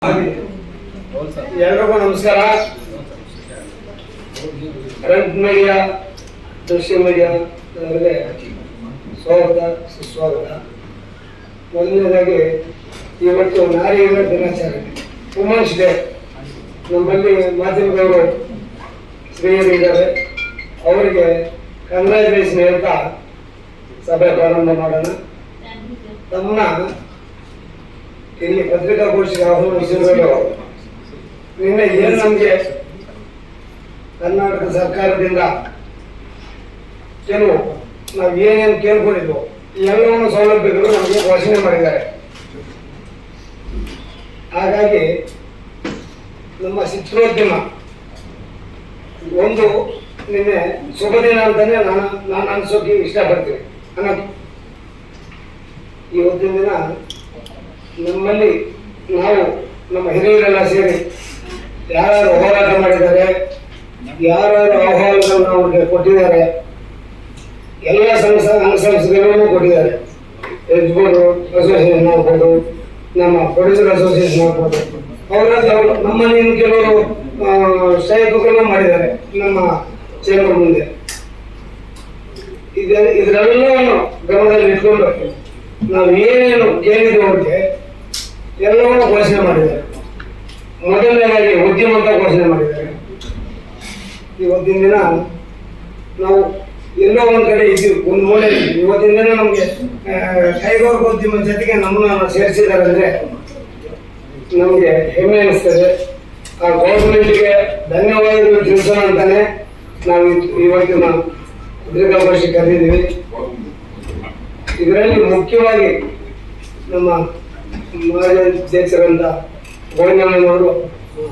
ಎಲ್ರಿಗೂ ನಮಸ್ಕಾರ. Print media, ದೃಶ್ಯ ಮೀಡಿಯಾದವರಿಗೆ ಸ್ವಾಗತ ಸುಸ್ವಾಗತ. ಮೊದಲನೇದಾಗಿ ಇವತ್ತು ನಾರಿಯರ ದಿನಾಚರಣೆ, ವುಮೆನ್ಸ್ ಡೇ. ನಮ್ಮಲ್ಲಿ ಮಾಧ್ಯಮದವರು ಸ್ತ್ರೀಯರಿದ್ದಾರೆ, ಅವರಿಗೆ ಕಂಗ್ರ್ಯಾಚುಲೇಷನ್ ಹೇಳ್ತಾ ಸಭೆ ಪ್ರಾರಂಭ ಮಾಡೋಣ. ತಮ್ಮನ್ನ ಇಲ್ಲಿ ಪತ್ರಿಕಾಗೋಷ್ಠಿಗೆ ಆಹ್ವಾನಿಸಿದ್ರು. ನಿನ್ನೆ ಏನು ನಮಗೆ ಕರ್ನಾಟಕ ಸರ್ಕಾರದಿಂದ ಕೆಲವು ನಾವು ಏನೇನು ಕೇಳ್ಕೊಂಡಿದ್ವು ಎಲ್ಲವನ್ನು ಸೌಲಭ್ಯಗಳು ನಮಗೆ ಘೋಷಣೆ ಮಾಡಿದ್ದಾರೆ. ಹಾಗಾಗಿ ನಮ್ಮ ಚಿತ್ರೋದ್ಯಮ ಒಂದು ನಿನ್ನೆ ಶುಭ ದಿನ ಅಂತಾನೆ ನಾನು ಅನ್ಸೋಕೆ ಇಷ್ಟಪಡ್ತೀನಿ. ಇವತ್ತಿನ ದಿನ ನಮ್ಮಲ್ಲಿ ನಾವು ನಮ್ಮ ಹಿರಿಯರೆಲ್ಲ ಸೇರಿ ಯಾರು ಹೋರಾಟ ಮಾಡಿದ್ದಾರೆ, ಯಾರು ಆಹ್ವಾನಗಳನ್ನು ಅವ್ರಿಗೆ ಕೊಟ್ಟಿದ್ದಾರೆ, ಎಲ್ಲ ಅಂಗಸಂಸ್ಥೆಗಳನ್ನು ಕೊಟ್ಟಿದ್ದಾರೆ. ಯಜಮಾನರು ಅಸೋಸಿಯೇಷನ್ ಆಗ್ಬೋದು, ನಮ್ಮ ಪ್ರೊಡ್ಯೂಸರ್ ಅಸೋಸಿಯೇಷನ್ ಆಗ್ಬೋದು, ಅವರೆಲ್ಲ ನಮ್ಮಲ್ಲಿ ಇನ್ನು ಕೆಲವರು ಸ್ಟ್ರೈಕ್ಗಳನ್ನು ಮಾಡಿದ್ದಾರೆ ನಮ್ಮ ಚೇಂಬರ್ ಮುಂದೆ. ಇದರೆಲ್ಲವನ್ನು ಗಮನದಲ್ಲಿ ಇಟ್ಕೊಂಡು ನಾವು ಏನೇನು ಕೇಳಿದ್ವಿ ಅವ್ರಿಗೆ ಎಲ್ಲವನ್ನೂ ಘೋಷಣೆ ಮಾಡಿದ್ದಾರೆ. ಮೊದಲನೇದಾಗಿ ಉದ್ಯಮ ಅಂತ ಘೋಷಣೆ ಮಾಡಿದ್ದಾರೆ. ಇವತ್ತಿನ ದಿನ ನಾವು ಎಲ್ಲೋ ಒಂದು ಕಡೆ ಇದ್ದೀವಿ, ಒಂದು ಮೂಲೆ. ಇವತ್ತಿನ ದಿನ ನಮಗೆ ಕೈಗಾರಿಕೋದ್ಯಮ ಜೊತೆಗೆ ನಮ್ಮನ್ನ ಸೇರಿಸಿದ್ದಾರೆ ಅಂದರೆ ನಮಗೆ ಹೆಮ್ಮೆ ಅನಿಸ್ತದೆ. ಆ ಗೌರ್ಮೆಂಟ್ಗೆ ಧನ್ಯವಾದಗಳು ತಿಳಿಸೋಣ ಅಂತಾನೆ ನಾವು ಇವತ್ತಿನ ಪತ್ರಿಕಾಗೋಷ್ಠಿ ಕರೆದಿದ್ದೀವಿ. ಇದರಲ್ಲಿ ಮುಖ್ಯವಾಗಿ ನಮ್ಮ ಮಾಜಿ ಅಧ್ಯಕ್ಷರಂತ ಗೋವಿಂದಣ್ಣನವರು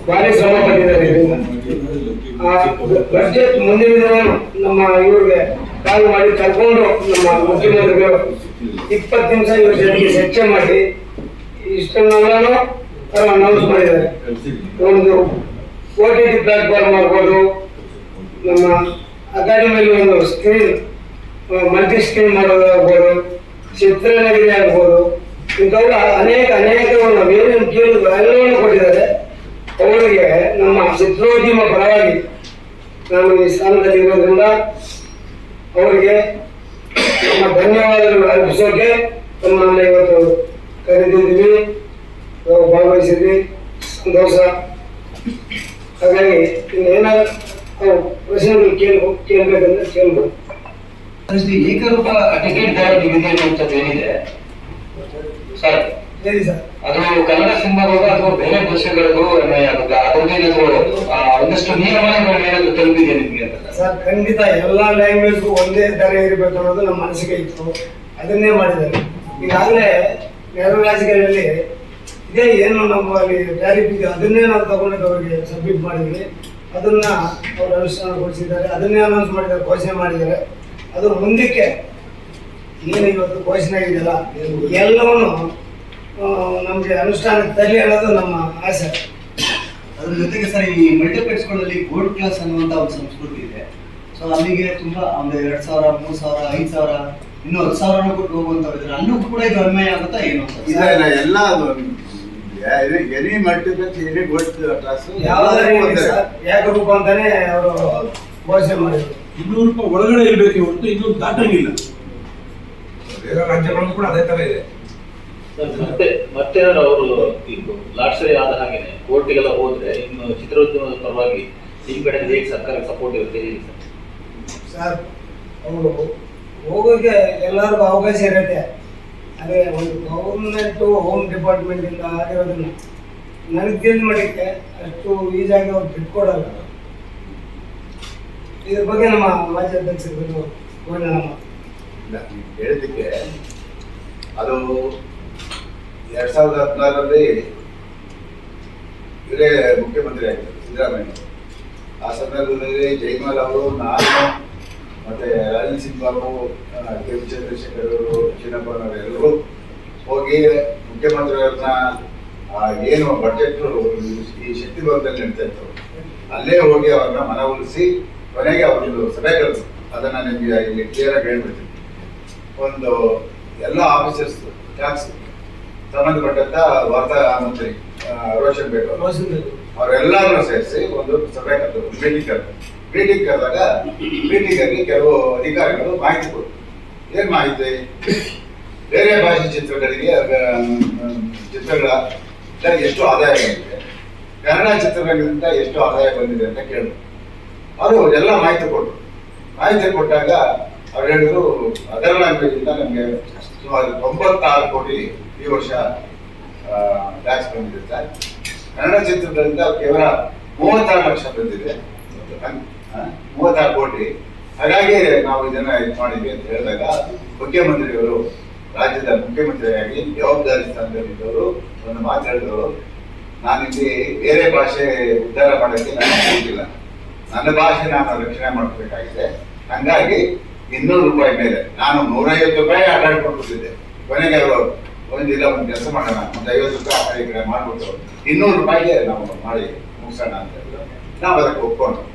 ಭಾರಿ ಶ್ರಮ ಪಟ್ಟಿದ್ದಾರೆ. ಇದರಿಂದ ಆ ಬಜೆಟ್ ಮುಂದಿನ ದಿನ ನಮ್ಮ ಇವ್ರಿಗೆ ಕಾಲ್ ಮಾಡಿ ಕರ್ಕೊಂಡು ನಮ್ಮ ಮುಖ್ಯಮಂತ್ರಿಗಳು 20 ನಿಮಿಷ ಇವ್ರ ಜೊತೆಗೆ ಚರ್ಚೆ ಮಾಡಿ ಇಷ್ಟನ್ನೆಲ್ಲನೂ ಅನೌನ್ಸ್ ಮಾಡಿದ್ದಾರೆ. ಒಂದು OTT ಪ್ಲಾಟ್ಫಾರ್ಮ್ ಆಗ್ಬೋದು, ನಮ್ಮ ಅಕಾಡೆಮಿಯಲ್ಲಿ ಒಂದು ಸ್ಕ್ರೀನ್ ಮಲ್ಟಿ ಸ್ಕ್ರೀನ್ ಮಾಡೋದಾಗ್ಬೋದು, ಚಿತ್ರನಗರಿ ಆಗ್ಬೋದು, ಇಂಥವೆಲ್ಲ ಅನೇಕ ನಾವೇನೇನು ಕೇಳಿದ್ರು ಎಲ್ಲವನ್ನು ಕೊಟ್ಟಿದ್ದಾರೆ. ಅವರಿಗೆ ನಮ್ಮ ಚಿತ್ರೋದ್ಯಮ ಪರವಾಗಿ ನಾನು ಈ ಸ್ಥಾನದಲ್ಲಿ ಇರೋದ್ರಿಂದ ಅವರಿಗೆ ನಮ್ಮ ಧನ್ಯವಾದಗಳು ಅರ್ಪಿಸೋಕೆ ನಮ್ಮನ್ನ ಇವತ್ತು ಕರೆದಿದ್ದೀವಿ, ಭಾಗವಹಿಸಿದ್ವಿ, ಸಂತೋಷ. ಹಾಗಾಗಿ ಇನ್ನೇನಾದ್ರು ಪ್ರಶ್ನೆಗಳು ಕೇಳಬೇಕಂದ್ರೆ ಕೇಳ್ಬೋದು. ಏಕರೂಪ ಟಿಕೆಟ್ ದರ ನಿಗದಿ ಅನ್ನುವಂಥದ್ದು ಏನಿದೆ ಸರ್, ಹೇಳಿ ಸರ್. ಅದು ಕನ್ನಡ ಸಿನಿಮಾಗಳು ಅಥವಾ ಬೇರೆ ಭಾಷೆಗಳಿಗೂ ಅನ್ವಯ ಆಗುತ್ತೆ? ಅದರದ್ದೇನಾದ್ರು ಒಂದಷ್ಟು ನಿಯಮಗಳು ಏನಾದ್ರು ತಲುಪಿದೆ ನಿಮಗೆ ಅಂತ? ಸರ್, ಖಂಡಿತ ಎಲ್ಲಾ ಲ್ಯಾಂಗ್ವೇಜ್ಗೂ ಒಂದೇ ದರ ಇರಬೇಕು ಅನ್ನೋದು ನಮ್ಮ ಮನಸ್ಸಿಗೆ ಇತ್ತು. ಅದನ್ನೇ ಮಾಡಿದ್ದಾರೆ. ಈಗಾಗಲೇ ನೆರೆ ರಾಜ್ಯಗಳಲ್ಲಿ ಇದೇ ಏನು ನಮ್ಮಲ್ಲಿ ಟ್ಯಾರಿಫ್ ಇದೆ ಅದನ್ನೇ ನಾವು ತಗೊಂಡು ಅವರಿಗೆ ಸಬ್ಮಿಟ್ ಮಾಡಿದ್ವಿ. ಅದನ್ನ ಅವರು ಅನುಷ್ಠಾನಗೊಳಿಸಿದ್ದಾರೆ. ಅದನ್ನೇ ಅನೌನ್ಸ್ ಮಾಡಿದ್ದಾರೆ, ಘೋಷಣೆ ಮಾಡಿದ್ದಾರೆ. ಅದು ಮುಂದಕ್ಕೆ ಏನು ಇವತ್ತು ಘೋಷಣೆ ಆಗಿದೆಯಲ್ಲ ಎಲ್ಲವನ್ನು ನಮಗೆ ಅನುಷ್ಠಾನಕ್ಕೆ ತರಲಿ ಅನ್ನೋದು ನಮ್ಮ ಆಸೆ. ಅದ್ರ ಜೊತೆಗೆ ಸರ್, ಈ ಮಲ್ಟಿಪ್ಲೆಕ್ಸ್ಗಳಲ್ಲಿ ಗೋಲ್ಡ್ ಕ್ಲಾಸ್ ಅನ್ನುವಂಥ ಒಂದು ಸಂಸ್ಕೃತಿ ಇದೆ. ಸೊ ಅಲ್ಲಿಗೆ ತುಂಬಾ ಒಂದು 2,000, 3,000, 5,000, ಇನ್ನೂ 10,000 ಕೊಟ್ಟು ಹೋಗುವಂಥವ್ರು ಅಲ್ಲೂ ಕೂಡ ಇದು ಅನ್ವಯ ಆಗುತ್ತಾ ಏನು? ಎಲ್ಲ any multiplex any gold class ಏಕರೂಪ ಅಂತಾನೆ ಅವರು ಘೋಷಣೆ ಮಾಡಿದ್ರು. 200 ರೂಪಾಯಿ ಒಳಗಡೆ ಇರಬೇಕು ಹೊರತು ಇನ್ನೂ ದಾಟಂಗಿಲ್ಲ. ಬೇರೆ ರಾಜ್ಯಗಳಲ್ಲೂ ಕೂಡ ಅದೇ ತರ ಇದೆ. ಮತ್ತೆ ಅವರು ಲಾಟ್ಸರಿ ಆದ ಹಾಗೇನೆ ಕೋರ್ಟಿಗೆಲ್ಲ ಹೋದ್ರೆ ಇನ್ನು ಚಿತ್ರೋದ್ಯಮದ ಪರವಾಗಿ ನಿಮ್ಮ ಕಡೆ ಹೇಗೆ ಸರ್ಕಾರಕ್ಕೆ ಸಪೋರ್ಟ್ ಇರುತ್ತೆ ಹೇಳಿ ಸರ್? ಅವರು ಹೋಗೋಕೆ ಎಲ್ಲರಿಗೂ ಅವಕಾಶ ಇರುತ್ತೆ. ಅದೇ ಒಂದು ಗೌರ್ಮೆಂಟ್ ಹೋಮ್ ಡಿಪಾರ್ಟ್ಮೆಂಟ್ ಇಂದ ಆಗಿರೋದನ್ನ ನನಗೆ ತಿಳಿದು ಮಾಡಿಕ್ಕೆ ಅಷ್ಟು ಈಜಾಗಿ ಅವ್ರು ಬಿಟ್ಕೊಡಲ್ಲ. ಇದ್ರ ಬಗ್ಗೆ ನಮ್ಮ ಮಾಜಿ ಅಧ್ಯಕ್ಷರು ಹೇಳಿದ್ದಕ್ಕೆ ಅದು 2016ರಲ್ಲಿ ಇವರೇ ಮುಖ್ಯಮಂತ್ರಿ ಆಗಿದ್ದರು, ಸಿದ್ದರಾಮಯ್ಯ. ಆ ಸಂದರ್ಭದಲ್ಲಿ ಜೈಮಾಲ್ ಅವರು, ನಾನು ಮತ್ತೆ ಅನಿಲ್ ಸಿಂಗ್ ಬಾಬು, ಕೆ ವಿ ಚಂದ್ರಶೇಖರ್ ಅವರು, ಚಿನ್ನಪ್ಪನವರೆಲ್ಲರೂ ಹೋಗಿ ಮುಖ್ಯಮಂತ್ರಿಗಳನ್ನ ಏನು ಬಜೆಟ್ ಈ ಶಕ್ತಿ ಭವನದಲ್ಲಿ ನಡೀತಾ ಇತ್ತು ಅಲ್ಲೇ ಹೋಗಿ ಅವ್ರನ್ನ ಮನವೊಲಿಸಿ ಕೊನೆಗೆ ಅವ್ರದ್ದು ಸಭೆ ಕಳಿಸಿ. ಅದನ್ನ ನಿಮಗೆ ಇಲ್ಲಿ ಕ್ಲಿಯರ್ ಆಗಿ ಹೇಳ್ಬಿಡ್ತೀನಿ. ಒಂದು ಎಲ್ಲ ಆಫೀಸರ್ಸ್ ಟ್ಯಾಕ್ಸ್ ಸಂಬಂಧಪಟ್ಟಂತ ವಾರ್ತಾ ಮಂತ್ರಿ ರೋಷನ್ ಬೇಗ್ ಅವರು ಅವರೆಲ್ಲರೂ ಸೇರಿಸಿ ಒಂದು ಸಭೆ ಕರೆದು ಮೀಟಿಂಗ್ ಕರೆದಾಗ ಮೀಟಿಂಗ್ ಅಲ್ಲಿ ಕೆಲವು ಅಧಿಕಾರಿಗಳು ಮಾಹಿತಿ ಕೊಟ್ಟರು. ಏನ್ ಮಾಹಿತಿ? ಬೇರೆ ಭಾಷೆ ಚಿತ್ರಗಳಿಗೆ ಚಿತ್ರಗಳ ಎಷ್ಟು ಆದಾಯ ಬಂದಿದೆ, ಕನ್ನಡ ಚಿತ್ರಗಳಿಂದ ಎಷ್ಟು ಆದಾಯ ಬಂದಿದೆ ಅಂತ ಕೇಳಿದ್ರು. ಅವರು ಎಲ್ಲ ಮಾಹಿತಿ ಕೊಟ್ಟರು. ಮಾಹಿತಿ ಕೊಟ್ಟಾಗ ಅವ್ರು ಹೇಳಿದ್ರು ಅದರ್ ಲ್ಯಾಂಗ್ವೇಜ್ ಇಂದ ನಮಗೆ ಸುಮಾರು 96 ಕೋಟಿ ಈ ವರ್ಷ ಟ್ಯಾಕ್ಸ್ ಬಂದಿದೆ ಸರ್. ಕನ್ನಡ ಚಿತ್ರಗಳಿಂದ ಕೇವಲ 36 ಲಕ್ಷ ಬಂದಿದೆ, 36 ಕೋಟಿ. ಹಾಗಾಗಿ ನಾವು ಇದನ್ನ ಇದು ಮಾಡಿದ್ವಿ ಅಂತ ಹೇಳಿದಾಗ ಮುಖ್ಯಮಂತ್ರಿಗಳು, ರಾಜ್ಯದ ಮುಖ್ಯಮಂತ್ರಿಯಾಗಿ ಜವಾಬ್ದಾರಿ ಸ್ಥಾನದಲ್ಲಿದ್ದವರು ಒಂದು ಮಾತು ಹೇಳಿದ್ರು, ನಾನಿಲ್ಲಿ ಬೇರೆ ಭಾಷೆ ಉದ್ಧಾರ ಮಾಡೋಕ್ಕೆ ನನಗೆ ಹೋಗಿಲ್ಲ, ನನ್ನ ಭಾಷೆ ನಾನು ರಕ್ಷಣೆ ಮಾಡಬೇಕಾಗಿದೆ. ಹಂಗಾಗಿ 200 ರೂಪಾಯಿ ಮೇಲೆ ನಾನು 150 ರೂಪಾಯಿ ಆಟಾಡ್ಕೊಂಡಿದ್ದೆ. ಕೊನೆಗೆ ಅವರು ಒಂದಿಲ್ಲ ಒಂದು ಕೆಲಸ ಮಾಡೋಣ, ಒಂದು 50 ರೂಪಾಯಿ ಆ ಕಡೆ ಈ ಕಡೆ ಮಾಡ್ಬಿಟ್ಟು 200 ರೂಪಾಯಿಗೆ ನಾವು ಮಾಡಿ ಮುಗಿಸೋಣ ಅಂತ ಹೇಳಿದ್ರು. ನಾವು ಅದಕ್ಕೆ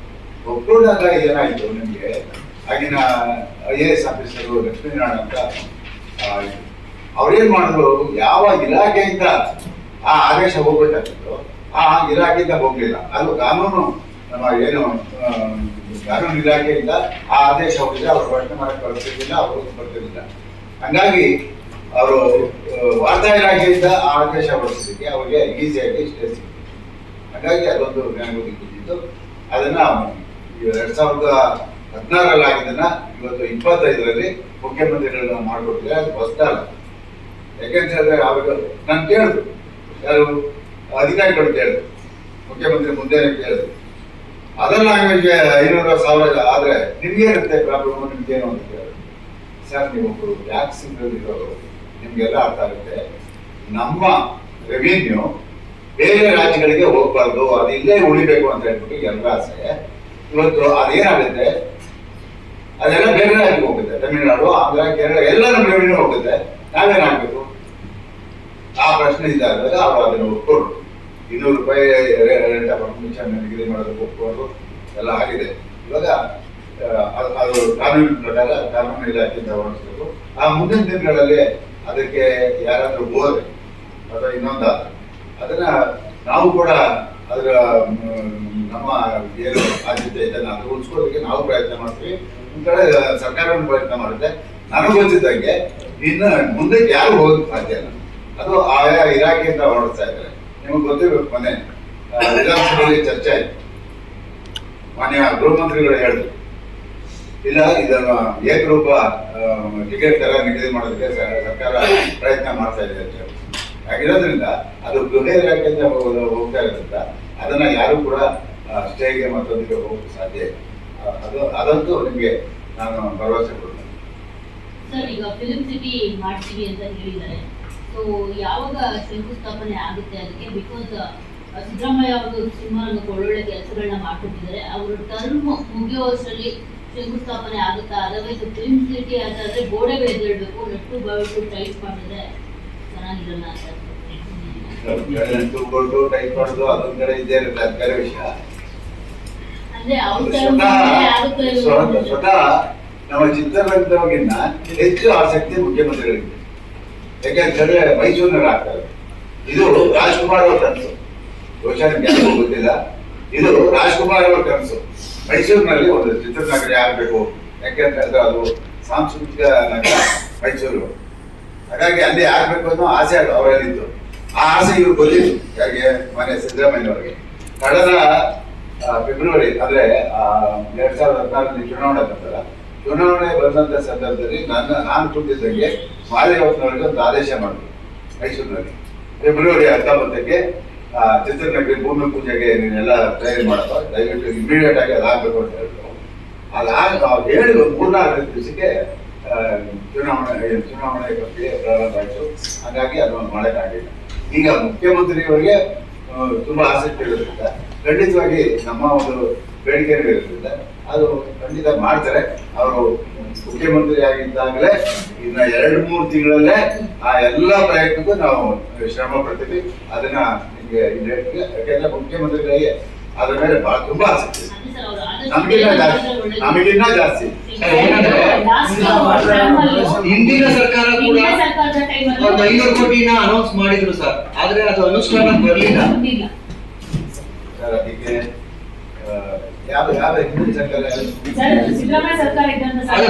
ಒಪ್ಕೊಂಡಾಗ ಏನಾಯ್ತು, ನಿಮಗೆ ಆಗಿನ IAS ಆಫೀಸರು ಲಕ್ಷ್ಮೀನಾರಾಯಣ ಅಂತ ಅವ್ರೇನ್ ಮಾಡಿದ್ರು, ಯಾವ ಇಲಾಖೆಯಿಂದ ಆ ಆದೇಶ ಹೋಗ್ಬೇಕಾಗಿತ್ತು ಆ ಇಲಾಖೆಯಿಂದ ಹೋಗ್ಲಿಲ್ಲ. ಅದು ಕಾನೂನು ನಮ್ಮ ಏನು ಕಾನೂನು ಇಲಾಖೆಯಿಂದ ಆ ಆದೇಶ ಹೋಗಿದ್ರೆ ಅವ್ರು ಪ್ರಶ್ನೆ ಮಾಡಕ್ಕೆ ಬರ್ತಿರ್ಲಿಲ್ಲ, ಅವರು ಬರ್ತಿರ್ಲಿಲ್ಲ. ಹಂಗಾಗಿ ಅವರು ವಾರ್ತಾ ಇಲಾಖೆಯಿಂದ ಆ ಆದೇಶ ಹೊರಡಿಸಲಿಕ್ಕೆ ಅವರಿಗೆ ಈಸಿಯಾಗಿ ಸ್ಟೇ ಸಿಕ್ಕಿತ್ತು. ಹಾಗಾಗಿ ಅದೊಂದು ಜ್ಞಾನಗೋದಿದ್ದು ಅದನ್ನ 2016 ಆಗಿದ್ದನ್ನ ಇವತ್ತು 25ರಲ್ಲಿ ಮುಖ್ಯಮಂತ್ರಿಗಳನ್ನ ಮಾಡಿಕೊಟ್ಟಿದ್ರೆ ಅದು ಹೊಸದಲ್ಲ. ಯಾಕೆಂತ ಹೇಳಿದ್ರೆ ಅವಾಗ ನಾನು ಕೇಳಿದ್ರು, ಯಾರು ಅಧಿಕಾರಿಗಳು ಕೇಳಿದ್ರು, ಮುಖ್ಯಮಂತ್ರಿ ಮುಂದೆ ಕೇಳಿದ್ರು, ಅದರ್ ಲ್ಯಾಂಗ್ವೇಜ್ಗೆ 500,000 ಆದ್ರೆ ನಿಮ್ಗೇನಿರುತ್ತೆ ಪ್ರಾಬ್ಲಮ್, ನಿಮ್ಗೇನು ಅಂತ ಕೇಳಿದ್ರು. ಸರ್, ನೀವು ಟ್ಯಾಕ್ಸ್ ಇರೋರು ನಿಮ್ಗೆಲ್ಲ ಅರ್ಥ ಆಗುತ್ತೆ, ನಮ್ಮ ರೆವಿನ್ಯೂ ಬೇರೆ ರಾಜ್ಯಗಳಿಗೆ ಹೋಗ್ಬಾರ್ದು, ಅದು ಇಲ್ಲೇ ಉಳಿಬೇಕು ಅಂತ ಹೇಳ್ಬಿಟ್ಟು ಎಲ್ಲ ಆಸೆ. ಇವತ್ತು ಅದೇನಾಗುತ್ತೆ, ಅದೆಲ್ಲ ಬೇರೆ ರಾಜ್ಯಕ್ಕೆ ಹೋಗುತ್ತೆ, ತಮಿಳುನಾಡು, ಆಂಧ್ರ, ಕೇರಳ ಎಲ್ಲ ನಮ್ಮ ರೆವಿನ್ಯೂ ಹೋಗುತ್ತೆ. ನಾವೇನಾಗಬೇಕು? ಆ ಪ್ರಶ್ನೆ ಇದ್ದಾಗ ಅವರು ಅದನ್ನು ಒಪ್ಕೊಂಡ್ರು. 200 ರೂಪಾಯಿ ಪರ್ಮಿಷನ್ ನಿಗದಿ ಮಾಡೋದಕ್ಕೆ ಒಪ್ಕೊಂಡು ಎಲ್ಲ ಆಗಿದೆ. ಇವಾಗ ಅದು ಕಾನೂನಿನ ಪ್ರಕಾರ ಕಾನೂನು ಇಲಾಖೆಯಿಂದ ಹೊರಡಿಸ್ಬೇಕು. ಆ ಮುಂದಿನ ದಿನಗಳಲ್ಲಿ ಅದಕ್ಕೆ ಯಾರಾದ್ರೂ ಹೋದ್ರೆ ಅಥವಾ ಇನ್ನೊಂದ ಅದನ್ನ ನಾವು ಕೂಡ ಅದರ ನಮ್ಮ ಏನು ಆದ್ಯತೆ ಇದನ್ನ ಅದು ಉಳಿಸ್ಕೊಳ್ಳೋದಕ್ಕೆ ನಾವು ಪ್ರಯತ್ನ ಮಾಡ್ತೀವಿ. ಒಂದ್ ಕಡೆ ಸರ್ಕಾರ ಪ್ರಯತ್ನ ಮಾಡುತ್ತೆ. ನನಗೆ ಗೊತ್ತಿದ್ದಂಗೆ ಇನ್ನು ಮುಂದಕ್ಕೆ ಯಾರು ಹೋಗಕ್ಕೆ ಸಾಧ್ಯ ಇಲ್ಲ, ಅದು ಆಯಾ ಇಲಾಖೆಯಿಂದ ಹೊರಡಿಸ್ತಾ ಇದ್ದಾರೆ. ನಿಮಗೆ ಗೊತ್ತಿರಬೇಕು, ಮೊನ್ನೆ ವಿಧಾನಸಭೆಯಲ್ಲಿ ಚರ್ಚೆ ಆಯ್ತು. ಮಾನ್ಯ ಗೃಹ ಮಂತ್ರಿಗಳು ಹೇಳಿದ್ರು, ಇಲ್ಲ ಇದನ್ನು ಏಕರೂಪ ಟಿಕೆಟ್ ತರ ನಿಗದಿ ಮಾಡೋದಕ್ಕೆ ಸರ್ಕಾರ ಪ್ರಯತ್ನ ಮಾಡ್ತಾ ಇದೆ ಅಂತ ಹೇಳಿ. ಹಾಗಿರೋದ್ರಿಂದ ಅದು ಗೃಹ ಇಲಾಖೆಯಿಂದ ಹೋಗ್ತಾ ಇರೋದ್ರಿಂದ ಅದನ್ನ ಯಾರು ಕೂಡ ಸ್ಟೇಗೆ ಮತ್ತೊಂದಿಗೆ ಹೋಗಕ್ಕೆ ಸಾಧ್ಯ ಇಲ್ಲ. ಅದಂತೂ ನಿಮಗೆ ನಾನು ಭರವಸೆ ಕೊಡ್ತೇನೆ. ಸರ್, ಈಗ ಫಿಲ್ಮ್ ಸಿಟಿ ಮಾಡ್ತೀವಿ ಅಂತ ಹೇಳಿದ್ದಾರೆ. ಸೊ ಯಾವಾಗ ಶಂಕುಸ್ಥಾಪನೆ ಆಗುತ್ತೆ ಅದಕ್ಕೆ? ಬಿಕಾಸ್ ಸಿದ್ದರಾಮಯ್ಯ ಅವರು ಸುಮಾರು ಒಳ್ಳೊಳ್ಳೆ ಕೆಲಸಗಳನ್ನ ಮಾಡ್ಕೊಟ್ಟಿದ್ದಾರೆ. ಅವರು ಟರ್ಮ್ ಮುಗಿಯೋಷ್ಟರಲ್ಲಿ ಶಂಕುಸ್ಥಾಪನೆ ಆಗುತ್ತಾ? ಅದರ್ವೈಸ್ ಫಿಲ್ಮ್ ಸಿಟಿ ಆದ್ರೆ ಗೋಡೆಗಳು ಎದ್ದೇಳ್ಬೇಕು, ನಟ್ಟು ಬಾವಿಟ್ಟು ಟೈಟ್ ಮಾಡಿದ್ರೆ ಚೆನ್ನಾಗಿರಲ್ಲ ಅಂತ ಟೈಪ್ ಮಾಡೋದು ಅದೊಂದ್ ಕಡೆ ಇದ್ದೇ ಇರುತ್ತೆ, ಅದು ಬೇರೆ ವಿಷಯ. ಅಂದ್ರೆ ಅವ್ರ ಟರ್ಮ್ ಸ್ವತಃ ನಮ್ಮ ಚಿತ್ರರಂಗದವಾಗಿನ ಹೆಚ್ಚು ಆಸಕ್ತಿ ಮುಖ್ಯಮಂತ್ರಿಗಳಿಗೆ. ಯಾಕೆಂತ ಹೇಳಿದ್ರೆ ಮೈಸೂರಿನಲ್ಲಿ ಆಗ್ತಾರೆ. ಇದು ರಾಜ್ಕುಮಾರ್ ಅವ್ರ ಕನಸು, ಬಹುಶಃ ನಿಮ್ಗೆ ಯಾರಿಗೂ ಗೊತ್ತಿಲ್ಲ. ಇದು ರಾಜ್ಕುಮಾರ್ ಅವ್ರ ಕನಸು, ಮೈಸೂರಿನಲ್ಲಿ ಒಂದು ಚಿತ್ರನಗರಿ ಆಗ್ಬೇಕು. ಯಾಕೆಂತ ಹೇಳಿದ್ರೆ ಅದು ಸಾಂಸ್ಕೃತಿಕ ನಗರ ಮೈಸೂರು. ಹಾಗಾಗಿ ಅಲ್ಲಿ ಆಗ್ಬೇಕು ಅನ್ನೋ ಆಸೆ ಅವರಲ್ಲಿತ್ತು. ಆ ಆಸೆ ಇವ್ರು ಗೊತ್ತಿತ್ತು ಯಾರಿಗೆ? ಮನೆ ಸಿದ್ದರಾಮಯ್ಯನವರಿಗೆ. ಕಳೆದ ಫೆಬ್ರವರಿ ಅಂದ್ರೆ 2014 ಚುನಾವಣೆ ಬಂತಲ್ಲ, ಚುನಾವಣೆ ಬಂದಂತ ಸಂದರ್ಭದಲ್ಲಿ ನಾನು ಕೂತಿದ್ದಂಗೆ ಮಾದೇವಪ್ಪನವರಿಗೆ ಒಂದು ಆದೇಶ ಮಾಡಿದ್ರು ಮೈಸೂರಿನಲ್ಲಿ. ಫೆಬ್ರವರಿ 19ಕ್ಕೆ ಚಿತ್ರನಗರಿ ಭೂಮಿ ಪೂಜೆಗೆ ನೀನೆಲ್ಲ ತಯಾರಿ ಮಾಡೋದು, ದಯವಿಟ್ಟು ಇಮಿಡಿಯೇಟ್ ಆಗಿ ಅದಾಗಬೇಕು ಅಂತ ಹೇಳಿದ್ರು. ಅವ್ರು ಹೇಳಿ 3-4 ದಿವಸಕ್ಕೆ ಚುನಾವಣೆ ಪ್ರಕ್ರಿಯೆ ಪ್ರಾರಂಭ ಆಯಿತು. ಹಾಗಾಗಿ ಅದನ್ನು ಮಾಡೋಕ್ಕಾಗಿಲ್ಲ. ಈಗ ಮುಖ್ಯಮಂತ್ರಿಯವರಿಗೆ ತುಂಬಾ ಆಸಕ್ತಿ ಇರೋದ್ರಿಂದ ಖಂಡಿತವಾಗಿ ನಮ್ಮ ಒಂದು ಬೇಡಿಕೆ ಇರೋದ್ರಿಂದ ಅದು ಖಂಡಿತ ಮಾಡ್ತಾರೆ. ಅವರು ಮುಖ್ಯಮಂತ್ರಿ ಆಗಿದ್ದಾಗಲೇ ಇನ್ನ 2-3 ತಿಂಗಳಲ್ಲೇ ಆ ಎಲ್ಲ ಪ್ರಯತ್ನಕ್ಕೂ ನಾವು ಶ್ರಮ ಪಡ್ತೀವಿ. ಅದನ್ನ ನಿಮಗೆ ಯಾಕೆಂದ್ರೆ ಮುಖ್ಯಮಂತ್ರಿಗಳಿಗೆ ಅದ್ರ ಮೇಲೆ ಬಹಳ ತುಂಬಾ ಆಸಕ್ತಿ ಇದೆ. ನಮಗಿನ್ನ ಜಾಸ್ತಿ ಹಿಂದಿನ ಸರ್ಕಾರ ಕೂಡ ಒಂದು 500 ಕೋಟಿನ ಅನೌನ್ಸ್ ಮಾಡಿದ್ರು ಸರ್, ಆದ್ರೆ ಅದು ಅನುಷ್ಠಾನ ಬರಲಿಲ್ಲ. ಸರ್ ಅದಕ್ಕೆ ಯಾವ ಹಿಂದಿನ ಸರ್ಕಾರ ಸಿದ್ದರಾಮಯ್ಯ ಸರ್ಕಾರ ಇದ್ದಂತ ಅಲ್ಲ,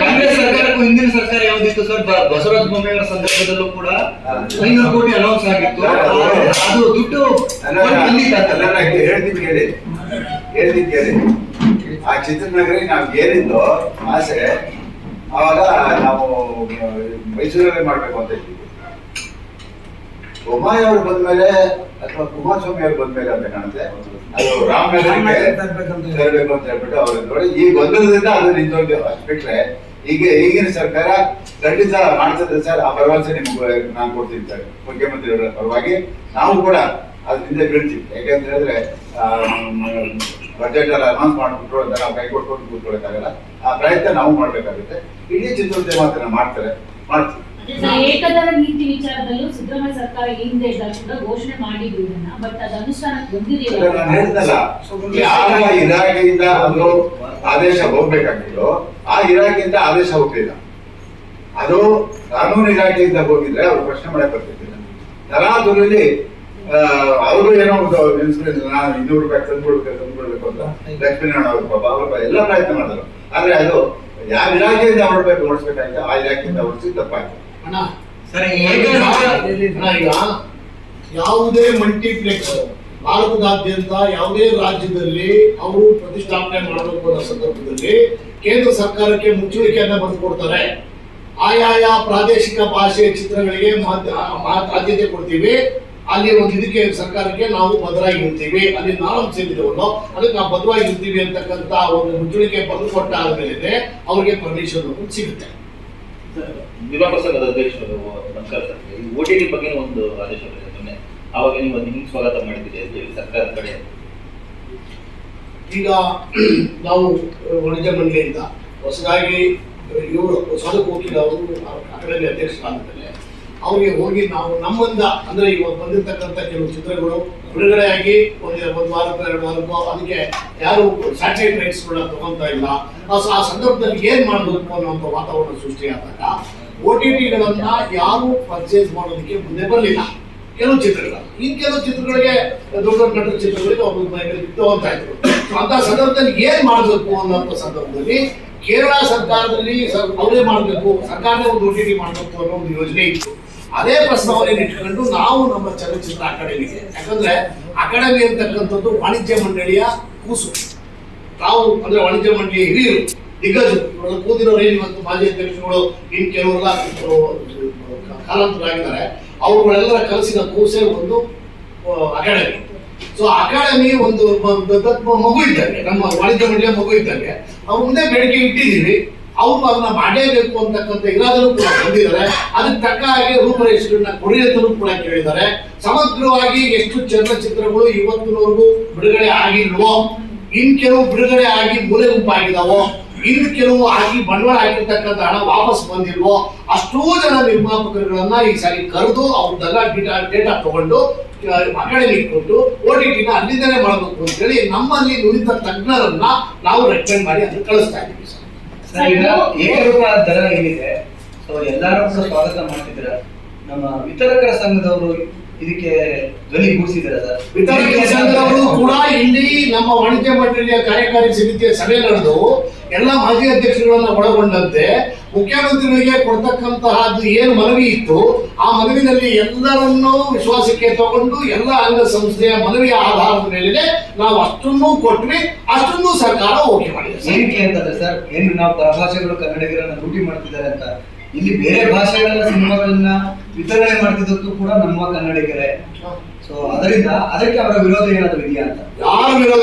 ಕಾಂಗ್ರೆಸ್ ಸರ್ಕಾರಕ್ಕೂ ಹಿಂದಿನ ಸರ್ಕಾರ ಯಾವ್ದಿತ್ತು ಸರ್? ಬಸವರಾಜ ಬೊಮ್ಮಾಯಿಯವರ ಸಂದರ್ಭದಲ್ಲೂ ಕೂಡ 500 ಕೋಟಿ ಅನೌನ್ಸ್ ಆಗಿತ್ತು. ಅದು ದುಡ್ಡು ಹೇಳ್ತೀನಿ ಕೇಳಿ. ಆ ಚಿತ್ರನಗರಿ ನಾವು ಏನಿದ್ದು ಆಸೆ ಅವಾಗ ನಾವು ಮೈಸೂರಲ್ಲೇ ಮಾಡ್ಬೇಕು ಅಂತ ಇದ್ದೀವಿ. ಬೊಮ್ಮಾಯಿ ಅವರು ಬಂದ್ಮೇಲೆ ಅಥವಾ ಕುಮಾರಸ್ವಾಮಿ ಅವರು ಬಂದ್ಮೇಲೆ ಅಂತ ಕಾಣುತ್ತೆ, ಅದು ರಾಮನಗರಕ್ಕೆ ತರಬೇಕು ಅಂತ ಹೇಳ್ಬಿಟ್ಟು ಅವ್ರು ನೋಡಿ ಈ ಗೊಂದಲದಿಂದ ಅದು ನಿಂತೋಗಿ ಅಷ್ಟು ಬಿಟ್ರೆ ಈಗಿನ ಸರ್ಕಾರ ಖಂಡಿತ ಮಾಡ್ತದೆ ಸರ್. ಆ ಭರವಸೆ ನಿಮ್ಗೆ ನಾನು ಕೊಡ್ತೀನಿ ಸರ್. ಮುಖ್ಯಮಂತ್ರಿಯವರ ಪರವಾಗಿ ನಾವು ಕೂಡ ಅದರಿಂದ ಬೀಳ್ತೀವಿ. ಯಾಕೆಂತ ಹೇಳಿದ್ರೆ ಬಜೆಟ್ ಎಲ್ಲ ಅನೌನ್ಸ್ ಮಾಡ್ಬಿಟ್ರು ಅಂತ ನಾವು ಕೈ ಕೊಟ್ಕೊಂಡು ಕೂತ್ಕೊಳ್ಳೋಕ್ಕಾಗಲ್ಲ. ಆ ಪ್ರಯತ್ನ ನಾವು ಮಾಡ್ಬೇಕಾಗುತ್ತೆ. ಇಡೀ ಚಿತ್ರೋದ್ಯಮ ಮಾಡ್ತಾರೆ, ಮಾಡ್ತೀವಿ. ಏಕದಳ ನೀತಿ ವಿಚಾರದಲ್ಲೂ ಸಿದ್ದರಾಮಯ್ಯ ಸರ್ಕಾರ ಹಿಂದೆ ಕೂಡ ಘೋಷಣೆ ಮಾಡಿದ್ರು ಇದನ್ನ, ಬಟ್ ಅದು ಅನುಷ್ಠಾನಕ್ಕೆ ಬಂದಿರಲಿಲ್ಲ. ನಾನು ಹೇಳ್ದಲ್ಲ, ಯಾವ ಇಲಾಖೆಯಿಂದ ಅದು ಆದೇಶ ಹೋಗ್ಬೇಕಾಗಿತ್ತು ಆ ಇಲಾಖೆಯಿಂದ ಆದೇಶ ಹೋಗ್ಲಿಲ್ಲ. ಅದು ಕಾನೂನು ಇಲಾಖೆಯಿಂದ ಹೋಗಿದ್ರೆ ಅವ್ರು ಪ್ರಶ್ನೆ ಮಾಡಕ್ ಬರ್ತಿದ್ದಿಲ್ಲ. ತರಾತುರಲ್ಲಿ ಅವರು ಏನೋ ನಾನು 200 ರೂಪಾಯಿ ತಂದ್ಬಿಡ್ಬೇಕು ಅಂತ ಲಕ್ಷ್ಮೀನಾರಾಯಣ ಅವ್ರ ಪಾಪ ಅವ್ರ ಎಲ್ಲ ಪ್ರಯತ್ನ ಮಾಡಿದ್ರು. ಆದ್ರೆ ಅದು ಯಾವ ಇಲಾಖೆಯಿಂದ ಹೊರಡ್ಬೇಕು ಓಡಿಸ್ಬೇಕಾಯ್ತು ಆ ಇಲಾಖೆಯಿಂದ ಹೊರಡಿಸಿ ತಪ್ಪಾಯ್ತು. ಸರಿ, ಈಗ ಯಾವುದೇ ಮಲ್ಟಿಪ್ಲೆಕ್ಸ್ ಭಾರತದಾದ್ಯಂತ ಯಾವುದೇ ರಾಜ್ಯದಲ್ಲಿ ಅವರು ಪ್ರತಿಷ್ಠಾಪನೆ ಮಾಡಬೇಕು ಅನ್ನೋ ಸಂದರ್ಭದಲ್ಲಿ ಕೇಂದ್ರ ಸರ್ಕಾರಕ್ಕೆ ಮುಚ್ಚುಳಿಕೆಯನ್ನ ಬರೆದುಕೊಡ್ತಾರೆ. ಆಯಾಯ ಪ್ರಾದೇಶಿಕ ಭಾಷೆಯ ಚಿತ್ರಗಳಿಗೆ ಆದ್ಯತೆ ಕೊಡ್ತೀವಿ. ಅಲ್ಲಿ ಒಂದು ಇದಕ್ಕೆ ಸರ್ಕಾರಕ್ಕೆ ನಾವು ಬದ್ಧರಾಗಿ ಇರ್ತೀವಿ, ಅಲ್ಲಿ ನಾರ್ಮ್ಸ್ ಏನಿದೆವಲ್ಲೋ ಅದಕ್ಕೆ ನಾವು ಬದ್ಧವಾಗಿ ಇರ್ತೀವಿ ಅಂತಕ್ಕಂಥ ಒಂದು ಮುಚ್ಚುಳಿಕೆ ಬರೆದುಕೊಟ್ಟ ಆದ್ಮೇಲೆ ಅವ್ರಿಗೆ ಪರ್ಮಿಷನ್ ಸಿಗುತ್ತೆ. ವಿಭಾಗ ಸಂಘದ ಅಧ್ಯಕ್ಷರು ನಮಸ್ಕಾರ ಸರ್. ಈ OTT ಬಗ್ಗೆ ಒಂದು ಆದೇಶ ಬಂದಿದೆ ಮೊನ್ನೆ, ಆವಾಗ ನೀವು ಅದನ್ನ ಹಿಂಗೆ ಸ್ವಾಗತ ಮಾಡಿದ್ದೀರಿ ಅಂತ ಹೇಳಿ ಸರ್ಕಾರದ ಕಡೆ. ಈಗ ನಾವು ವಾಣಿಜ್ಯ ಮಂಡಳಿಯಿಂದ ಹೊಸದಾಗಿ ಇವರು ಸಾಧು ಕೋಕಿಲ ಅವರು ಅಕಾಡೆಮಿ ಅಧ್ಯಕ್ಷರಾದ್ಮೇಲೆ ಅವ್ರಿಗೆ ಹೋಗಿ ನಾವು ನಮ್ಮಿಂದ ಅಂದ್ರೆ ಇವಾಗ ಬಂದಿರತಕ್ಕಂಥ ಕೆಲವು ಚಿತ್ರಗಳು ಬಿಡುಗಡೆಯಾಗಿ ಒಂದು ವಾರಕ್ಕೋ 2 ವಾರಕ್ಕೋ ಅದಕ್ಕೆ ಯಾರು ಸ್ಯಾಟಲೈಟ್ ರೈಟ್ಸ್ ಕೂಡ ತಗೊಂತಾ ಇಲ್ಲ. ಆ ಸಂದರ್ಭದಲ್ಲಿ ಏನ್ ಮಾಡಬೇಕು ಅನ್ನೋ ವಾತಾವರಣ ಸೃಷ್ಟಿಯಾದಾಗ OTTಗಳನ್ನ ಯಾರು ಪರ್ಚೇಸ್ ಮಾಡೋದಕ್ಕೆ ಮುಂದೆ ಬರಲಿಲ್ಲ. ಕೆಲವು ಚಿತ್ರಗಳು ಇನ್ ಕೆಲವು ಚಿತ್ರಗಳಿಗೆ ದೊಡ್ಡ ನಟರ ಚಿತ್ರಗಳಿಗೆ ಅವರು ತಗೊಂತಾ ಇದ್ರು. ಅಂತ ಸಂದರ್ಭದಲ್ಲಿ ಏನ್ ಮಾಡಬೇಕು ಅನ್ನೋ ಸಂದರ್ಭದಲ್ಲಿ ಕೇರಳ ಸರ್ಕಾರದಲ್ಲಿ ಅವರೇ ಮಾಡಬೇಕು, ಸರ್ಕಾರನೇ ಒಂದು OTT ಮಾಡಬೇಕು ಅನ್ನೋ ಒಂದು ಯೋಜನೆ ಇತ್ತು. ಅದೇ ಪ್ರಸ್ತಾವನೆ ಇಟ್ಕೊಂಡು ನಾವು ನಮ್ಮ ಚಲನಚಿತ್ರ ಅಕಾಡೆಮಿಗೆ, ಯಾಕಂದ್ರೆ ಅಕಾಡೆಮಿ ಅಂತಕ್ಕಂಥದ್ದು ವಾಣಿಜ್ಯ ಮಂಡಳಿಯ ಕೂಸು. ನಾವು ಅಂದ್ರೆ ವಾಣಿಜ್ಯ ಮಂಡಳಿಯ ಹಿರಿಯರು ದಿಗ್ಗಜರು ಕೂತಿರೋರು ಇವತ್ತು ಮಾಜಿ ಅಧ್ಯಕ್ಷರುಗಳು ಇನ್ ಕೆಲವರೆಲ್ಲ ಕಾಲಾಂತರಾಗಿದ್ದಾರೆ. ಅವುಗಳೆಲ್ಲರ ಕನಸಿನ ಕೂಸೆ ಒಂದು ಅಕಾಡೆಮಿ. ಸೊ ಅಕಾಡೆಮಿ ಒಂದು ಮಗು ಇದ್ದಂಗೆ, ನಮ್ಮ ವಾಣಿಜ್ಯ ಮಂಡಳಿಯ ಮಗು ಇದ್ದಂಗೆ ಅವ್ರ ಮುಂದೆ ಬೇಡಿಕೆ ಇಟ್ಟಿದ್ದೀವಿ. ಅವರು ಅದನ್ನ ಮಾಡಲೇಬೇಕು ಅಂತಕ್ಕಂಥ ಇರಾದರೂ ಕೂಡ ಬಂದಿದ್ದಾರೆ. ಅದಕ್ಕೆ ತಕ್ಕ ಹಾಗೆ ರೂಪರೇಷೆಗಳನ್ನ ಕೊಡಿ ಅಂತಲೂ ಕೂಡ ಕೇಳಿದ್ದಾರೆ. ಸಮಗ್ರವಾಗಿ ಎಷ್ಟು ಚಲನಚಿತ್ರಗಳು ಇವತ್ತಿನವರೆಗೂ ಬಿಡುಗಡೆ ಆಗಿಲ್ವೋ, ಇನ್ ಕೆಲವು ಬಿಡುಗಡೆ ಆಗಿ ಮೂಲೆ ಗುಂಪಾಗಿದಾವೋ, ಇನ್ನು ಕೆಲವು ಆಗಿ ಬಂಡವಾಳ ಹಾಕಿರ್ತಕ್ಕಂಥ ಹಣ ವಾಪಸ್ ಬಂದಿಲ್ವೋ, ಅಷ್ಟೂ ಜನ ನಿರ್ಮಾಪಕರುಗಳನ್ನ ಈ ಸಾರಿ ಕರೆದು ಅವ್ರದ್ದೆಲ್ಲ ಡೇಟಾ ತಗೊಂಡು ಅಕಾಡೆಮಿ ಕೊಟ್ಟು OTTನ ಅಲ್ಲಿಂದಲೇ ಮಾಡಬೇಕು ಅಂತ ಹೇಳಿ ನಮ್ಮಲ್ಲಿ ನುರಿತ ತಜ್ಞರನ್ನ ನಾವು ರೆಕಮೆಂಡ್ ಮಾಡಿ ಅದನ್ನು ಕಳಿಸ್ತಾ ಇದ್ದೀವಿ ಸರ್. ಈಗ ಏಕರೂಪ ದರ ಏನಿದೆ, ಸೊ ಎಲ್ಲರೂ ಕೂಡ ಸ್ವಾಗತ ಮಾಡ್ತಿದ್ರ. ನಮ್ಮ ವಿತರಕರ ಸಂಘದವರು ಇದಕ್ಕೆ ಧ್ವನಿ ಗೂಡಿಸಿದ್ದಾರೆ ಸರ್. ವಿತರಕರ ಸಂಘದವರು ಕೂಡ ಇಲ್ಲಿ ನಮ್ಮ ವಾಣಿಜ್ಯ ಮಂಡಳಿಯ ಕಾರ್ಯಕಾರಿ ಸಮಿತಿಯ ಸಭೆ ನಡೆದು ಎಲ್ಲ ಮಾಜಿ ಅಧ್ಯಕ್ಷರುಗಳನ್ನ ಒಳಗೊಂಡಂತೆ ಮುಖ್ಯಮಂತ್ರಿಗಳಿಗೆ ಕೊಡ್ತಕ್ಕಂತಹದ್ದು ಏನು ಮನವಿ ಇತ್ತು ಆ ಮನವಿನಲ್ಲಿ ಎಲ್ಲರನ್ನೂ ವಿಶ್ವಾಸಕ್ಕೆ ತಗೊಂಡು ಎಲ್ಲ ಅಂಗ ಸಂಸ್ಥೆಯ ಮನವಿಯ ಆಧಾರದ ಮೇಲೆ ನಾವು ಅಷ್ಟನ್ನು ಕೊಟ್ವಿ. ಅಷ್ಟನ್ನು ಸರ್ಕಾರ ಓಕೆ ಮಾಡಿದೆ. ಏನಕ್ಕೆ ಅಂತಂದ್ರೆ ಸರ್, ಏನು ನಾವು ಪರಭಾಷೆಗಳು ಕನ್ನಡಿಗರನ್ನ ಲೂಟಿ ಮಾಡ್ತಿದ್ದಾರೆ ಅಂತ, ಇಲ್ಲಿ ಬೇರೆ ಭಾಷೆಗಳ ಸಿನಿಮಾಗಳನ್ನ ವಿತರಣೆ ಮಾಡ್ತಿದ್ದಕ್ಕೂ ಕೂಡ ನಮ್ಮ ಕನ್ನಡಿಗರೇ. ಸೊ ಅದರಿಂದ ಅದಕ್ಕೆ ಅವರ ವಿರೋಧ ಏನಾದ್ರು ಇದೆಯಾ ಅಂತ? ಯಾರ ವಿರೋಧ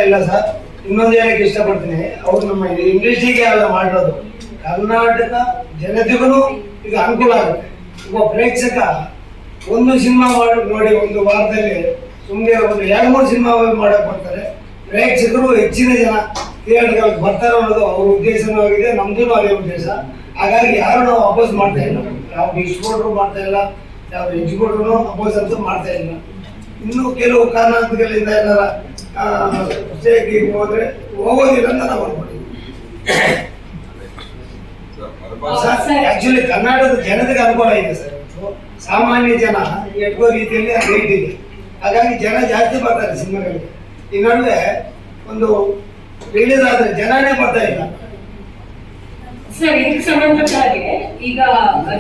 ಇಲ್ಲ ಸರ್. ಇನ್ನೊಂದು ಏನಕ್ಕೆ ಇಷ್ಟಪಡ್ತೀನಿ, ಅವ್ರು ನಮ್ಮ ಇಂಗ್ಲಿಷಿಗೆ ಎಲ್ಲ ಮಾಡಿರೋದು ಕರ್ನಾಟಕ ಜನತೆಗೂ ಇದು ಅನುಕೂಲ ಆಗುತ್ತೆ. ಒಬ್ಬ ಪ್ರೇಕ್ಷಕ ಒಂದು ಸಿನಿಮಾ ನೋಡಿ ಒಂದು ವಾರದಲ್ಲಿ ಸುಮ್ಮನೆ ಒಂದು 2-3 ಸಿನಿಮಾ ಮಾಡಕ್ ಬರ್ತಾರೆ. ಪ್ರೇಕ್ಷಕರು ಹೆಚ್ಚಿನ ಜನ ಥಿಯೇಟರ್ಗಳಿಗೆ ಬರ್ತಾರೆ ಅನ್ನೋದು ಅವ್ರ ಉದ್ದೇಶನೂ ಆಗಿದೆ, ನಮ್ದು ಅದೇ ಉದ್ದೇಶ. ಹಾಗಾಗಿ ಯಾರು ನಾವು ಅಪೋಸ್ ಮಾಡ್ತಾ ಇಲ್ಲ, ಯಾವ ಡಿಸ್ಟ್ರಿಬ್ಯೂಟರ್ ಮಾಡ್ತಾ ಇಲ್ಲ, ಯಾವ ಎಕ್ಸಿಕ್ಯೂಟಿವ್ ಅಪೋಸ್ ಅಂತೂ ಮಾಡ್ತಾ ಇಲ್ಲ. ಇನ್ನು ಕೆಲವು ಕಾರಣಗಳಿಂದ ಎಲ್ಲರ ಸ್ಟೇಟಿಗೆ ಹೋದ್ರೆ ಹೋಗೋದಿಲ್ಲ ಅಂತ ನಾವು ಅನ್ಕೊಂಡಿದ್ದೀವಿ. ಆಕ್ಚುಲಿ ಕರ್ನಾಟಕದ ಜನತೆಗೆ ಅನುಕೂಲ ಇದೆ ಸರ್. ಸಾಮಾನ್ಯ ಜನ ಎಡ್ಕೋ ರೀತಿಯಲ್ಲಿ ರೇಟ್ ಇದೆ, ಹಾಗಾಗಿ ಜನ ಜಾಸ್ತಿ ಬರ್ತಾರೆ ಸಿನಿಮಾಗಳಿಗೆ. ಈ ನಡುವೆ ಒಂದು ರಿಲೀಸ್ ಆದ್ರೆ ಜನನೇ ಬರ್ತಾ ಇಲ್ಲ ಸರ್. ಇದಕ್ಕೆ ಸಂಬಂಧಪಟ್ಟ ಹಾಗೆ ಈಗ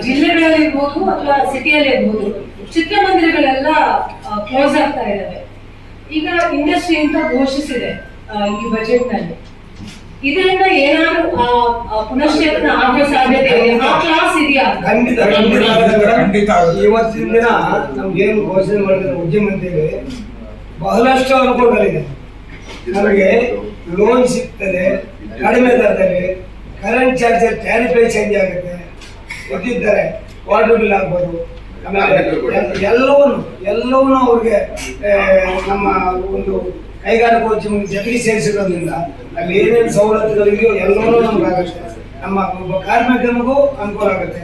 ಜಿಲ್ಲೆಗಳಲ್ಲಿ ಇರ್ಬೋದು ಅಥವಾ ಸಿಟಿಯಲ್ಲಿ ಇರ್ಬೋದು ಚಿತ್ರಮಂದಿರಗಳೆಲ್ಲ ಕ್ಲೋಸ್ ಆಗ್ತಾ ಇದ್ದಾವೆ. ಈಗ ಇಂಡಸ್ಟ್ರಿ ಅಂತ ಘೋಷಿಸಿದೆ ಈ ಬಜೆಟ್ ನಲ್ಲಿ. ಇದರಿಂದ ಏನಾದ್ರು ಪುನಶ್ಚೇತನ ಆಗೋ ಸಾಧ್ಯತೆ ಇದೆಯಾ? ಆ ಕ್ಲಾಸ್ ಇದೆಯಾ? ಖಂಡಿತ ಖಂಡಿತ. ಇವತ್ತಿನ ದಿನ ನಮ್ಗೇನು ಘೋಷಣೆ ಮಾಡಿದ್ರೆ ಉದ್ಯಮದಲ್ಲಿ ಬಹಳಷ್ಟು ಅನುಕೂಲಗಳಿದೆ. ನಮಗೆ ಲೋನ್ ಸಿಗ್ತದೆ ಕಡಿಮೆ ದರದಲ್ಲಿ, ಕರೆಂಟ್ ಚಾರ್ಜರ್ ಟ್ಯಾರಿಫೈ ಚೇಂಜ್ ಆಗುತ್ತೆ, ಗೊತ್ತಿದ್ದಾರೆ ವಾಟರ್ ಬಿಲ್ ಆಗ್ಬೋದು, ಆಮೇಲೆ ಎಲ್ಲವನ್ನೂ ಅವ್ರಿಗೆ ನಮ್ಮ ಒಂದು ಕೈಗಾರಿಕೋದ್ಯಮ ಜೊತೆಗೆ ಸೇರಿಸಿರೋದ್ರಿಂದ ಅಲ್ಲಿ ಏನೇನು ಸವಲತ್ತುಗಳಿದೆಯೋ ಎಲ್ಲವನ್ನೂ ನಮ್ಗೆ ಆಗುತ್ತೆ. ನಮ್ಮ ಒಬ್ಬ ಕಾರ್ಮಿಕನಿಗೂ ಅನುಕೂಲ ಆಗುತ್ತೆ.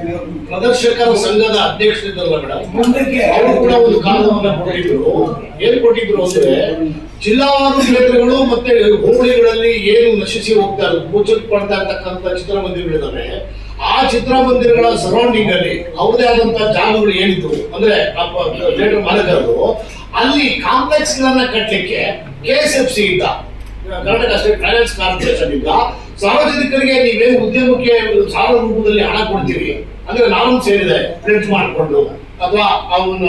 ಪ್ರದರ್ಶಕರ ಸಂಘದ ಅಧ್ಯಕ್ಷರಿದ್ದಲ್ಲ ಮೇಡಮ್, ಮುಂದಕ್ಕೆ ಅವರು ಕೂಡ ಒಂದು ಕಾನೂನನ್ನ ಕೊಟ್ಟಿದ್ರು. ಏನ್ ಕೊಟ್ಟಿದ್ರು ಅಂದ್ರೆ ಜಿಲ್ಲಾವಾರು ಕ್ಷೇತ್ರಗಳು ಮತ್ತೆ ಹೋಬಳಿಗಳಲ್ಲಿ ಏನು ನಶಿಸಿ ಹೋಗ್ತಾ ಇರೋದು, ಮುಚ್ಚಲ್ಪಡ್ತಾ ಇರ್ತಕ್ಕಂಥ ಚಿತ್ರಮಂದಿರಗಳಿದ್ದಾವೆ, ಆ ಚಿತ್ರಮಂದಿರಗಳ ಸರೌಂಡಿಂಗ್ ಅಲ್ಲಿ ಅವ್ರದೇ ಆದಂತಹ ಜಾಗಗಳು ಏನಿದ್ರು ಅಂದ್ರೆ ಥಿಯೇಟರ್ ಮಾಲೀಕರು ಅಲ್ಲಿ ಕಾಂಪ್ಲೆಕ್ಸ್ ಗಳನ್ನ ಕಟ್ಟಲಿಕ್ಕೆ KSFC ಇಂದ, ಕರ್ನಾಟಕ ಸ್ಟೇಟ್ ಫೈನಾನ್ಸ್ ಕಾರ್ಪೊರೇಷನ್ ಇಂದ ಸಾರ್ವಜನಿಕರಿಗೆ ನೀವೇನು ಉದ್ಯಮಕ್ಕೆ ಸಾಲ ರೂಪದಲ್ಲಿ ಹಣ ಕೊಡ್ತೀವಿ ಅಂದ್ರೆ ನಾವು ಸೇರಿದೆ ಪ್ರಿಂಟ್ ಮಾಡಿಕೊಂಡು ಅಥವಾ ಅವನ್ನ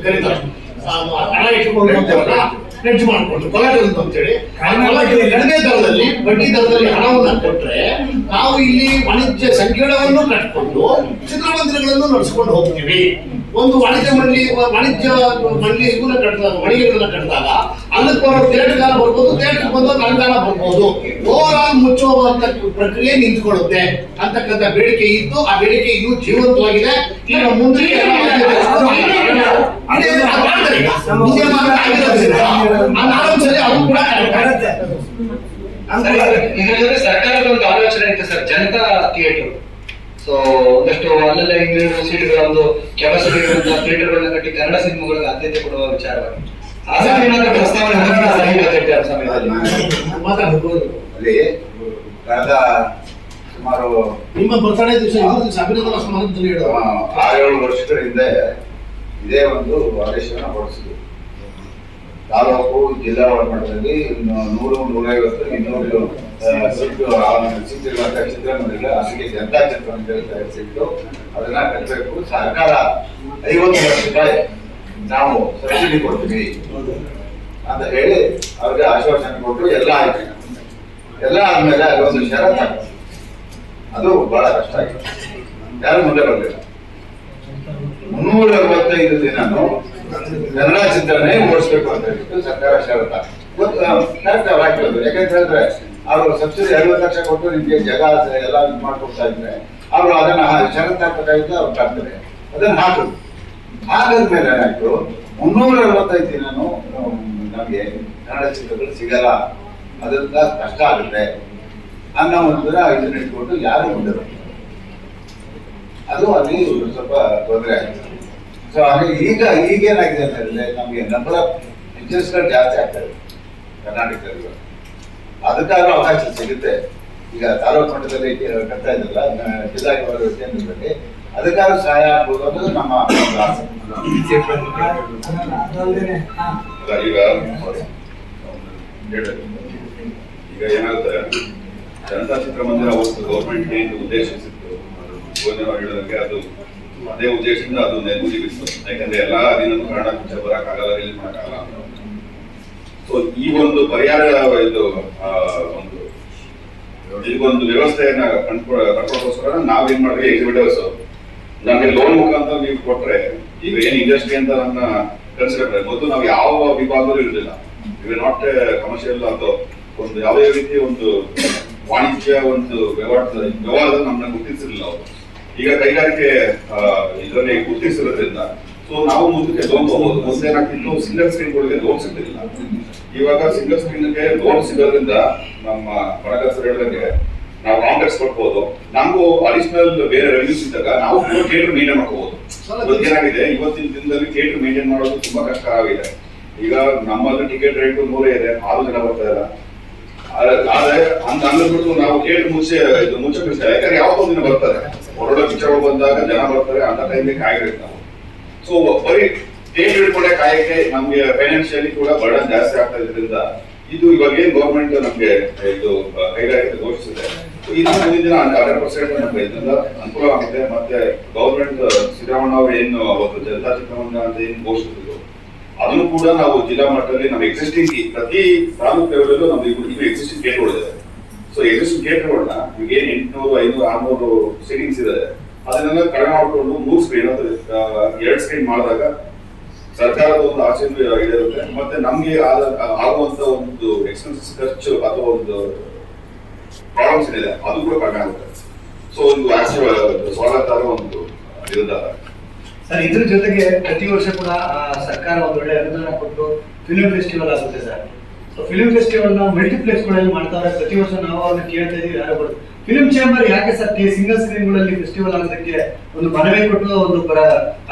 ಕರೀತಾರೆ ಹಣ ಇಟ್ಕೊಂಡು ಪ್ರಿಂಟ್ ಮಾಡಿಕೊಂಡು ಕೊಲಾಟರಲ್ ಅಂತೇಳಿ ಕಡಿಮೆ ದರದಲ್ಲಿ ಬಡ್ಡಿ ದರದಲ್ಲಿ ಹಣವನ್ನ ಕೊಟ್ರೆ ನಾವು ಇಲ್ಲಿ ವಾಣಿಜ್ಯ ಸಂಕೀರ್ಣವನ್ನು ಕಟ್ಕೊಂಡು ಚಿತ್ರಮಂದಿರಗಳನ್ನು ನಡೆಸ್ಕೊಂಡು ಹೋಗ್ತೀವಿ. ಒಂದು ವಾಣಿಜ್ಯ ಮಂಡಳಿ ಇವನ್ನ ಕಟ್ಟಿದಾಗ ಮಳಿಗೆಗಳನ್ನ ಕಟ್ಟಿದಾಗ ಅಲ್ಲಕ್ಕೆ ಬರೋ ಥಿಯೇಟರ್ಗಾಲ ಬರ್ಬೋದು, ಥಿಯೇಟರ್ ಬಂದಾಗ ಅನುದಾನ ಬರ್ಬೋದು, ಓವರ್ ಆಲ್ ಮುಚ್ಚುವಂತ ಪ್ರಕ್ರಿಯೆ ನಿಂತ್ಕೊಳ್ಳುತ್ತೆ ಅಂತಕ್ಕಂಥ ಬೇಡಿಕೆ ಇತ್ತು. ಆ ಬೇಡಿಕೆ ಇನ್ನೂ ಜೀವಂತವಾಗಿದೆ. ಈಗ ಮುಂದೆ ಅದು ಕೂಡ ಇದರ ಜೊತೆ ಸರ್ಕಾರದ ಒಂದು ಆಲೋಚನೆ ಇತ್ತು ಸರ್, ಜನತಾ ಥಿಯೇಟರ್. ಸೊ ಒಂದಷ್ಟು ಅಲ್ಲೆಲ್ಲ ಸೀಟ್ಗಳ ಒಂದು ಕೆಪಾಸಿಟಿ ಇರುವಂತಹ ಥಿಯೇಟರ್ಗಳನ್ನ ಕಟ್ಟಿ ಕನ್ನಡ ಸಿನಿಮಾಗಳಿಗೆ ಆದ್ಯತೆ ಕೊಡುವ ವಿಚಾರವಾಗಿ ಪ್ರಸ್ತಾವನೆ ಅಲ್ಲಿ ಕಳೆದ ಸುಮಾರು ನಿಮ್ಮ ಬರ್ತಡೇ ದಿವಸ ಅಭಿನಂದನಾ ಸಮಾರಂಭದಲ್ಲಿ 6-7 ವರ್ಷಗಳ ಹಿಂದೆ ಇದೇ ಒಂದು ಆದೇಶವನ್ನು ಹೊರಡಿಸಿದ್ರು. ತಾಲೂಕು ಜಿಲ್ಲಾ ಮಟ್ಟದಲ್ಲಿ 100-150-200 ಸಿಕ್ಕಿರುವಂತಹ ಚಿತ್ರಮಂದಿರ ಅದಕ್ಕೆ ಜನತಾ ಚಿತ್ರಮಂದಿರ ತಯಾರಿಸಿಟ್ಟು ಅದನ್ನ ಕಟ್ಟಬೇಕು. ಸರ್ಕಾರ 50 ಲಕ್ಷ ರೂಪಾಯಿ ನಾವು ಸಬ್ಸಿಡಿ ಕೊಡ್ತೀವಿ ಅಂತ ಹೇಳಿ ಅವ್ರಿಗೆ ಆಶ್ವಾಸನೆ ಕೊಟ್ಟರು. ಎಲ್ಲ ಆಯ್ತು. ಎಲ್ಲ ಆದ್ಮೇಲೆ ಅದೊಂದು ಷರತ್ತು ಆಗ್ತದೆ. ಅದು ಬಹಳ ಕಷ್ಟ ಆಗಿದೆ. ಯಾರು ಮುಂದೆ ಬರಲಿಲ್ಲ. 365 ದಿನನೂ ಕನ್ನಡ ಚಿತ್ರನೇ ಓಡಿಸ್ಬೇಕು ಅಂತ ಹೇಳಿಟ್ಟು ಸರ್ಕಾರ ಷರತ್ತು ಕರೆಕ್ಟ್ ಹಾಕಿರೋದು. ಯಾಕಂತ ಹೇಳಿದ್ರೆ ಅವರು ಸಬ್ಸಿಡಿ 50 ಲಕ್ಷ ಕೊಟ್ಟು ನಿಮ್ಗೆ ಜಾಗ ಎಲ್ಲ ಇದು ಮಾಡ್ಕೊಡ್ತಾ ಇದ್ರೆ ಅವರು ಅದನ್ನ ಷರತ್ತು ಹಾಕಬೇಕಾಗಿತ್ತು. ಅವ್ರು ಹಾಕ್ತಾರೆ, ಅದನ್ನ ಹಾಕುದು. ಹಾಗಾದ್ಮೇಲೆ ಏನಾಯ್ತು, 365 ದಿನನೂ ನಮಗೆ ಕನ್ನಡ ಚಿತ್ರಗಳು ಸಿಗಲ್ಲ, ಅದರಿಂದ ಕಷ್ಟ ಆಗುತ್ತೆ ಅನ್ನೋ ಒಂದು ಇದನ್ನ ಇಟ್ಕೊಂಡು ಯಾರು ಮುಂದೆ ಬರ್ತಾರೆ. ಅದು ಅಲ್ಲಿ ಸ್ವಲ್ಪ ತೊಂದರೆ ಆಯ್ತು. ಸೊ ಹಾಗೆ ಈಗೇನಾಗಿದೆ ಅಂತ ಹೇಳಿದ್ರೆ ನಮಗೆ ನಂಬರ್ ಆಫ್ ಪಿಕ್ಚರ್ಸ್ಗಳು ಜಾಸ್ತಿ ಆಗ್ತದೆ ಕರ್ನಾಟಕದಲ್ಲಿ. ಅದಕ್ಕಾದ್ರೂ ಅವಕಾಶ ಸಿಗುತ್ತೆ. ಈಗ ತಾಲೂಕು ಮಟ್ಟದಲ್ಲಿ ಕಟ್ತಾ ಇದ್ದಲ್ಲ ಜಿಲ್ಲಾ ಕೇಂದ್ರದಲ್ಲಿ, ಅದಕ್ಕಾದ್ರೂ ಸಹಾಯ ಆಗ್ಬೋದು ಅನ್ನೋದು ನಮ್ಮ ಆಸೆ. ಈಗ ಏನಾಗುತ್ತೆ, ಜನತಾ ಚಿತ್ರಮಂದಿರ ಅವತ್ತು ಗೌರ್ಮೆಂಟ್ ಏನು ಉದ್ದೇಶಿಸಿತ್ತು ಹೇಳಿದಂಗೆ ಅದು ಅದೇ ಉದ್ದೇಶದಿಂದ ಅದು ನೆನಪುಗಿತ್ತು. ಯಾಕಂದ್ರೆ ಎಲ್ಲಾ ದಿನನೂ ಕನ್ನಡ ಪಿಕ್ಚರ್ ಬರಕ್ಕಾಗಲ್ಲ, ರಿಲೀಸ್ ಮಾಡಕ್ಕಾಗಲ್ಲ. ಸೊ ಈ ಒಂದು ಪರಿಹಾರ ಇದು ಒಂದು ಇದಕ್ಕೊಂದು ವ್ಯವಸ್ಥೆಯನ್ನ ಕಟ್ಕೊಳ್ಳೋಸ್ಕರ ನಾವೇನ್ ಮಾಡಿದ್ವಿ, ಎಕ್ಸಿಬಿಟರ್ಸ್ ನಮಗೆ ಲೋನ್ ಮುಖಾಂತರ ನೀವು ಕೊಟ್ರೆ, ಈಗ ಏನ್ ಇಂಡಸ್ಟ್ರಿ ಅಂತ ನನ್ನ ಕನ್ಸಿಡರ್ ಮೊದಲು ನಾವು ಯಾವ ವಿಭಾಗದಲ್ಲೂ ಇರಲಿಲ್ಲ. ಇವೆ ನಾಟ್ ಕಮರ್ಷಿಯಲ್ ಅಥವಾ ಒಂದು ಯಾವುದೇ ರೀತಿ ಒಂದು ವಾಣಿಜ್ಯ ಒಂದು ವ್ಯವಹಾರದ ನಮ್ಮನ್ನ ಗುರುತಿಸಿರಲಿಲ್ಲ ಅವರು. ಈಗ ಕೈಗಾರಿಕೆ ಇದರಲ್ಲಿ ಗುರುತಿಸಿರೋದ್ರಿಂದ ಸೊ ನಾವು ಮುಂದಕ್ಕೆ ಲೋನ್ ತಗೋಬಹುದು. ಮುಂದೆ ಏನಾಗ್ತಿತ್ತು, ಸಿಂಗಲ್ ಸ್ಕ್ರೀನ್ಗಳಿಗೆ ಲೋನ್ ಸಿಗ್ತಿರ್ಲಿಲ್ಲ. ಇವಾಗ ಸಿಂಗಲ್ ಸ್ಕ್ರೀನ್ಗೆ ಲೋನ್ ಸಿಗೋದ್ರಿಂದ ನಮ್ಮ ಬಣಕರ್ ಹೇಳಿದಂಗೆ ನಾವು ಕಾಂಟ್ಯಾಕ್ಟ್ಸ್ ಕೊಡ್ಬೋದು. ನಮಗೂ ಅಡಿಷನಲ್ ಬೇರೆ ರೆವೆನ್ಯೂಸ್ ಇದ್ದಾಗ ನಾವು ಥಿಯೇಟರ್ ಮೇಂಟೈನ್ ಮಾಡ್ಕೋಬಹುದು. ಏನಾಗಿದೆ, ಇವತ್ತಿನ ದಿನದಲ್ಲಿ ಥಿಯೇಟರ್ ಮೇಂಟೈನ್ ಮಾಡೋದು ತುಂಬಾ ಕಷ್ಟ ಆಗಿದೆ. ಈಗ ನಮ್ಮಲ್ಲಿ ಟಿಕೆಟ್ ರೇಟ್ 100 ಇದೆ, 6 ಜನ ಬರ್ತಾ ಇಲ್ಲ. ಆದ್ರೆ ಅಂತ ಅಂದ್ಬಿಟ್ಟು ನಾವು ಕೇಟ್ ಮುಚ್ಚಕ್ಕಿಷ್ಟ. ಯಾಕಂದ್ರೆ ಯಾವತ್ತೋ ದಿನ ಬರ್ತಾರೆ, ಹೊರಡ ಪಿಕ್ಚರ್ ಬಂದಾಗ ಜನ ಬರ್ತಾರೆ, ಅಂತ ಟೈಮ್ಗೆ ಕಾಯ್ಬೇಕು ನಾವು. ಸೊ ಬರೀ ಥಿಯೇಟರ್ ಇಟ್ಕೊಂಡೆ ಕಾಯಕ್ಕೆ ನಮ್ಗೆ ಫೈನಾನ್ಷಿಯಲಿ ಕೂಡ ಬರ್ಡನ್ ಜಾಸ್ತಿ ಆಗ್ತಾ ಇದ್ರಿಂದ ಇದು ಇವಾಗ ಏನ್ ಗೌರ್ಮೆಂಟ್ ನಮ್ಗೆ ಇದು ಕೈಗಾರಿಕೆ ಘೋಷಿಸಿದೆ, ಇದು ಮುಂದಿನ ದಿನ 100% ನಮ್ಗೆ ಇದರಿಂದ ಅನುಕೂಲ ಆಗಿದೆ. ಮತ್ತೆ ಗೌರ್ಮೆಂಟ್ ಸಿದ್ದರಾಮಯ್ಯ ಅವರು ಏನು ಅವತ್ತು ಜನತಾ ಚಿತ್ರಮಂದಿರ ಅಂತ ಏನು ಘೋಷಿಸಿದ್ರು, ಅದನ್ನು ಕೂಡ ನಾವು ಜಿಲ್ಲಾ ಮಟ್ಟದಲ್ಲಿ ನಮ್ಮ ಎಕ್ಸಿಸ್ಟಿಂಗ್ ಪ್ರತಿ ತಾಲೂಕು ಲೆವೆಲಲ್ಲೂ ನಮ್ದು ಈಗ ಎಕ್ಸಿಸ್ಟಿಂಗ್ ಥಿಯೇಟರ್ಗಳಿದೆ. ಸೊ ಎಕ್ಸಿಸ್ಟಿಂಗ್ ಥಿಯೇಟರ್ಗಳನ್ನ ಈಗ ಏನ್ 800, 500, 600 ಸೀಟಿಂಗ್ಸ್ ಇದೆ, ಅದನ್ನೆಲ್ಲ ಕಡಿಮೆ ಮಾಡಿಕೊಂಡು 3 ಸ್ಕ್ರೀನ್ ಅಥವಾ 2 ಸ್ಕ್ರೀನ್ ಮಾಡಿದಾಗ ಸರ್ಕಾರದ ಒಂದು ಆಸೆ ಇರುತ್ತೆ. ಮತ್ತೆ ನಮ್ಗೆ ಆಗುವಂತ ಒಂದು ಎಕ್ಸ್ಪೆನ್ಸಸ್ ಖರ್ಚು ಅಥವಾ ಒಂದು ಪ್ರಾಬ್ಲಮ್ಸ್ ಏನಿದೆ ಅದು ಕೂಡ ಕಡಿಮೆ ಆಗುತ್ತೆ. ಸೊ ಒಂದು ಸ್ವಾಗತ ಒಂದು ನಿರ್ಧಾರ ಸರ್. ಇದ್ರ ಜೊತೆಗೆ ಪ್ರತಿ ವರ್ಷ ಕೂಡ ಸರ್ಕಾರ ಒಂದು ಒಳ್ಳೆ ಅನುದಾನ ಕೊಟ್ಟು ಫಿಲ್ಮ್ ಫೆಸ್ಟಿವಲ್ ಆಗುತ್ತೆ ಸರ್. ಸೊ ಫಿಲ್ಮ್ ಫೆಸ್ಟಿವಲ್ ನ ಮಲ್ಟಿಪ್ಲೆಕ್ಸ್ ಗಳಲ್ಲಿ ಮಾಡ್ತಾರೆ. ಪ್ರತಿ ವರ್ಷ ನಾವು ಅವ್ರನ್ನ ಕೇಳ್ತಾ ಇದೀವಿ, ಯಾರು ಬರೋದು ಫಿಲ್ಮ್ ಚೇಂಬರ್ ಯಾಕೆ ಸರ್ ಸಿಂಗಲ್ ಸ್ಕ್ರೀನ್ ಗಳಲ್ಲಿ ಫೆಸ್ಟಿವಲ್ ಆಗೋದಕ್ಕೆ ಒಂದು ಮನವಿ ಕೊಟ್ಟು ಒಂದು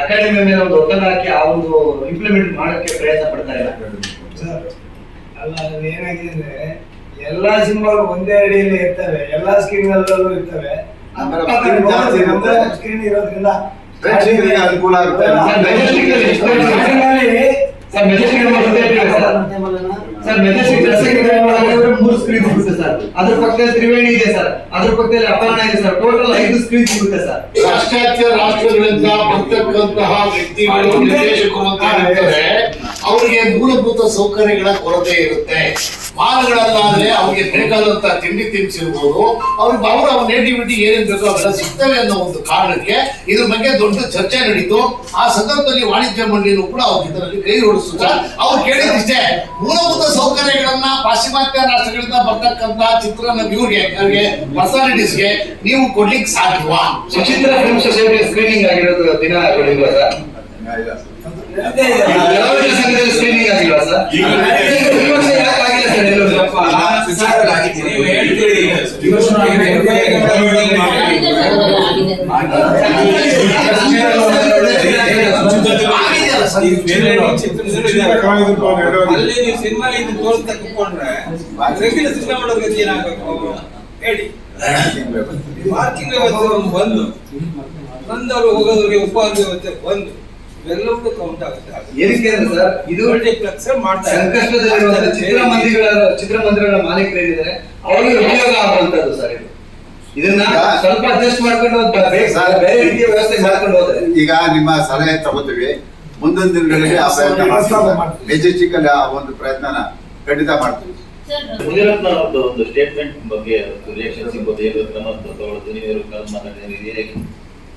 ಅಕಾಡೆಮಿ ಮೇಲೆ ಒಂದು ಒತ್ತಡ ಹಾಕಿ ಆ ಒಂದು ಇಂಪ್ಲಿಮೆಂಟ್ ಮಾಡಕ್ಕೆ ಪ್ರಯತ್ನ ಪಡ್ತಾ ಇಲ್ಲ ಸರ್? ಅಲ್ಲ, ಅದು ಏನಾಗಿದೆ ಅಂದ್ರೆ ಎಲ್ಲಾ ಸಿನಿಮಾಗಳು ಒಂದೇ ಅಡಿಯಲ್ಲಿ ಇರ್ತವೆ, ಎಲ್ಲಾ ಸ್ಕ್ರೀನ್ ಗಳಲ್ಲೂ ಇರ್ತವೆ. ಸ್ಕ್ರೀನ್ ಇರೋದ್ರಿಂದ ಪ್ರೇಕ್ಷಕರಿಗೆ ಅನುಕೂಲ ಆಗುತ್ತೆ. ಸರ್ ಮೆಜೆಸ್ಟಿಕ್ 3 ಸ್ಕ್ರೀನ್ ಸಿಗುತ್ತೆ ಸರ್. ಅದ್ರ ಪಕ್ಕದಲ್ಲಿ ತ್ರಿವೇಣಿ ಇದೆ ಸರ್, ಅದ್ರ ಪಕ್ಕದಲ್ಲಿ ಅಪರ್ಣ ಇದೆ ಸರ್. ಟೋಟಲ್ 5 ಸ್ಕ್ರೀನ್ ಸಿಗುತ್ತೆ ಸರ್. ಪಾಶ್ಚಾತ್ಯ ರಾಷ್ಟ್ರಗಳಿಂದ ಬರ್ತಕ್ಕಂತಹ ವ್ಯಕ್ತಿಗಳು, ನಿರ್ದೇಶಕರು ಅಂತ ಹೇಳ್ತಾರೆ, ಅವರಿಗೆ ಮೂಲಭೂತ ಸೌಕರ್ಯಗಳ ಕೊರತೆ ಇರುತ್ತೆ. ಮಾಲ್ಗಳಲ್ಲಾದ್ರೆ ಅವ್ರಿಗೆ ಬೇಕಾದಂತ ತಿಂಡಿ ತಿನಿಸಿರ್ಬೋದು, ಅವ್ರಿಗೆ ಅವರ ನೇಟಿವಿಟಿ ಏನೇನ್ ಬೇಕೋ ಅವೆಲ್ಲ ಸಿಗ್ತವೆ ಅನ್ನೋ ಒಂದು ಕಾರಣಕ್ಕೆ ಇದ್ರ ಬಗ್ಗೆ ದೊಡ್ಡ ಚರ್ಚೆ ನಡೀತು. ಆ ಸಂದರ್ಭದಲ್ಲಿ ವಾಣಿಜ್ಯ ಮಂಡಳಿನೂ ಕೂಡ ಅವ್ರ ಇದರಲ್ಲಿ ಕೈ ಜೋಡಿಸುತ್ತ ಅವ್ರು ಕೇಳಿದಿಷ್ಟೇ, ಮೂಲಭೂತ ಸೌಕರ್ಯಗಳನ್ನ ಪಾಶ್ಚಿಮಾತ್ಯ ರಾಷ್ಟ್ರಗಳಿಂದ ಬರ್ತಕ್ಕಂತ ಚಿತ್ರನಟಿಗೆ ಪರ್ಸನಾಲಿಟೀಸ್ಗೆ ನೀವು ಕೊಡ್ಲಿಕ್ಕೆ ಸಾಧ್ಯವಾ? ಸುಚಿತ್ರ ಫಿಲ್ಮ್ ಸೊಸೈಟಿ ಸ್ಕ್ರೀನಿಂಗ್ ಆಗಿರೋದು ದಿನ ಕೊಡಿಲ್ವಾ ಸರ್? ಸ್ಕ್ರೀನಿಂಗ್ ಆಗಿಲ್ವಾ ಸರ್? ಅಲ್ಲಿ ನೀವು ಸಿನಿಮಾ ಇದು ತೋರಿಸ್ತಾ ಕುತ್ಕೊಂಡ್ರೆ ರೆಗ್ಯುಲರ್ ಸಿನಿಮಾ ಮಾಡೋ ಗತಿ ಏನಾಗಬೇಕು ಹೇಳಿ? ಪಾರ್ಕಿಂಗ್ ವ್ಯವಸ್ಥೆ ಒಂದು, ಬಂದವರು ಹೋಗೋದ್ರಿಗೆ ಉಪಹಾರ ವ್ಯವಸ್ಥೆ ಒಂದು, ಇವೆಲ್ಲವೂ ಕೌಂಟ್ ಆಗುತ್ತೆ. ಏನಕ್ಕೆ ಅಂದ್ರೆ ಸರ್, ಇದು ಮಲ್ಟಿಪ್ಲೆಕ್ಸ್ ಮಾಡ್ತಾರೆ. ಸಂಕಷ್ಟದಲ್ಲಿರುವಂತಹ ಚಿತ್ರಮಂದಿರಗಳ ಮಾಲೀಕರು ಏನಿದ್ದಾರೆ ಅವರಿಗೆ ಉಪಯೋಗ ಆಗುವಂತದ್ದು ಸರ್. ಇದನ್ನ ಸ್ವಲ್ಪ ಅಡ್ಜಸ್ಟ್ ಮಾಡ್ಕೊಂಡು ಬೇರೆ ರೀತಿಯ ವ್ಯವಸ್ಥೆ ಮಾಡ್ಕೊಂಡು ಹೋದ್ರೆ ಈಗ ನಿಮ್ಮ ಸಲಹೆ ತಗೋತೀವಿ. ಮುಂದಿನ ದಿನಗಳಲ್ಲಿ ಆ ಪ್ರಯತ್ನ ಮೆಜೆಸ್ಟಿಕ್ ಅಲ್ಲಿ ಆ ಒಂದು ಪ್ರಯತ್ನನ ಖಂಡಿತ ಮಾಡ್ತೀವಿ. ಮುನಿರತ್ನ ಅವರದ್ದು ಒಂದು ಸ್ಟೇಟ್ಮೆಂಟ್ ಬಗ್ಗೆ ರಿಯಾಕ್ಷನ್ ಸಿಗ್ಬೋದು, ಏನು ಕ್ರಮ ತಗೊಳ್ಳೋದು, ನೀವು ಮಾತಾಡಿದ್ರೆ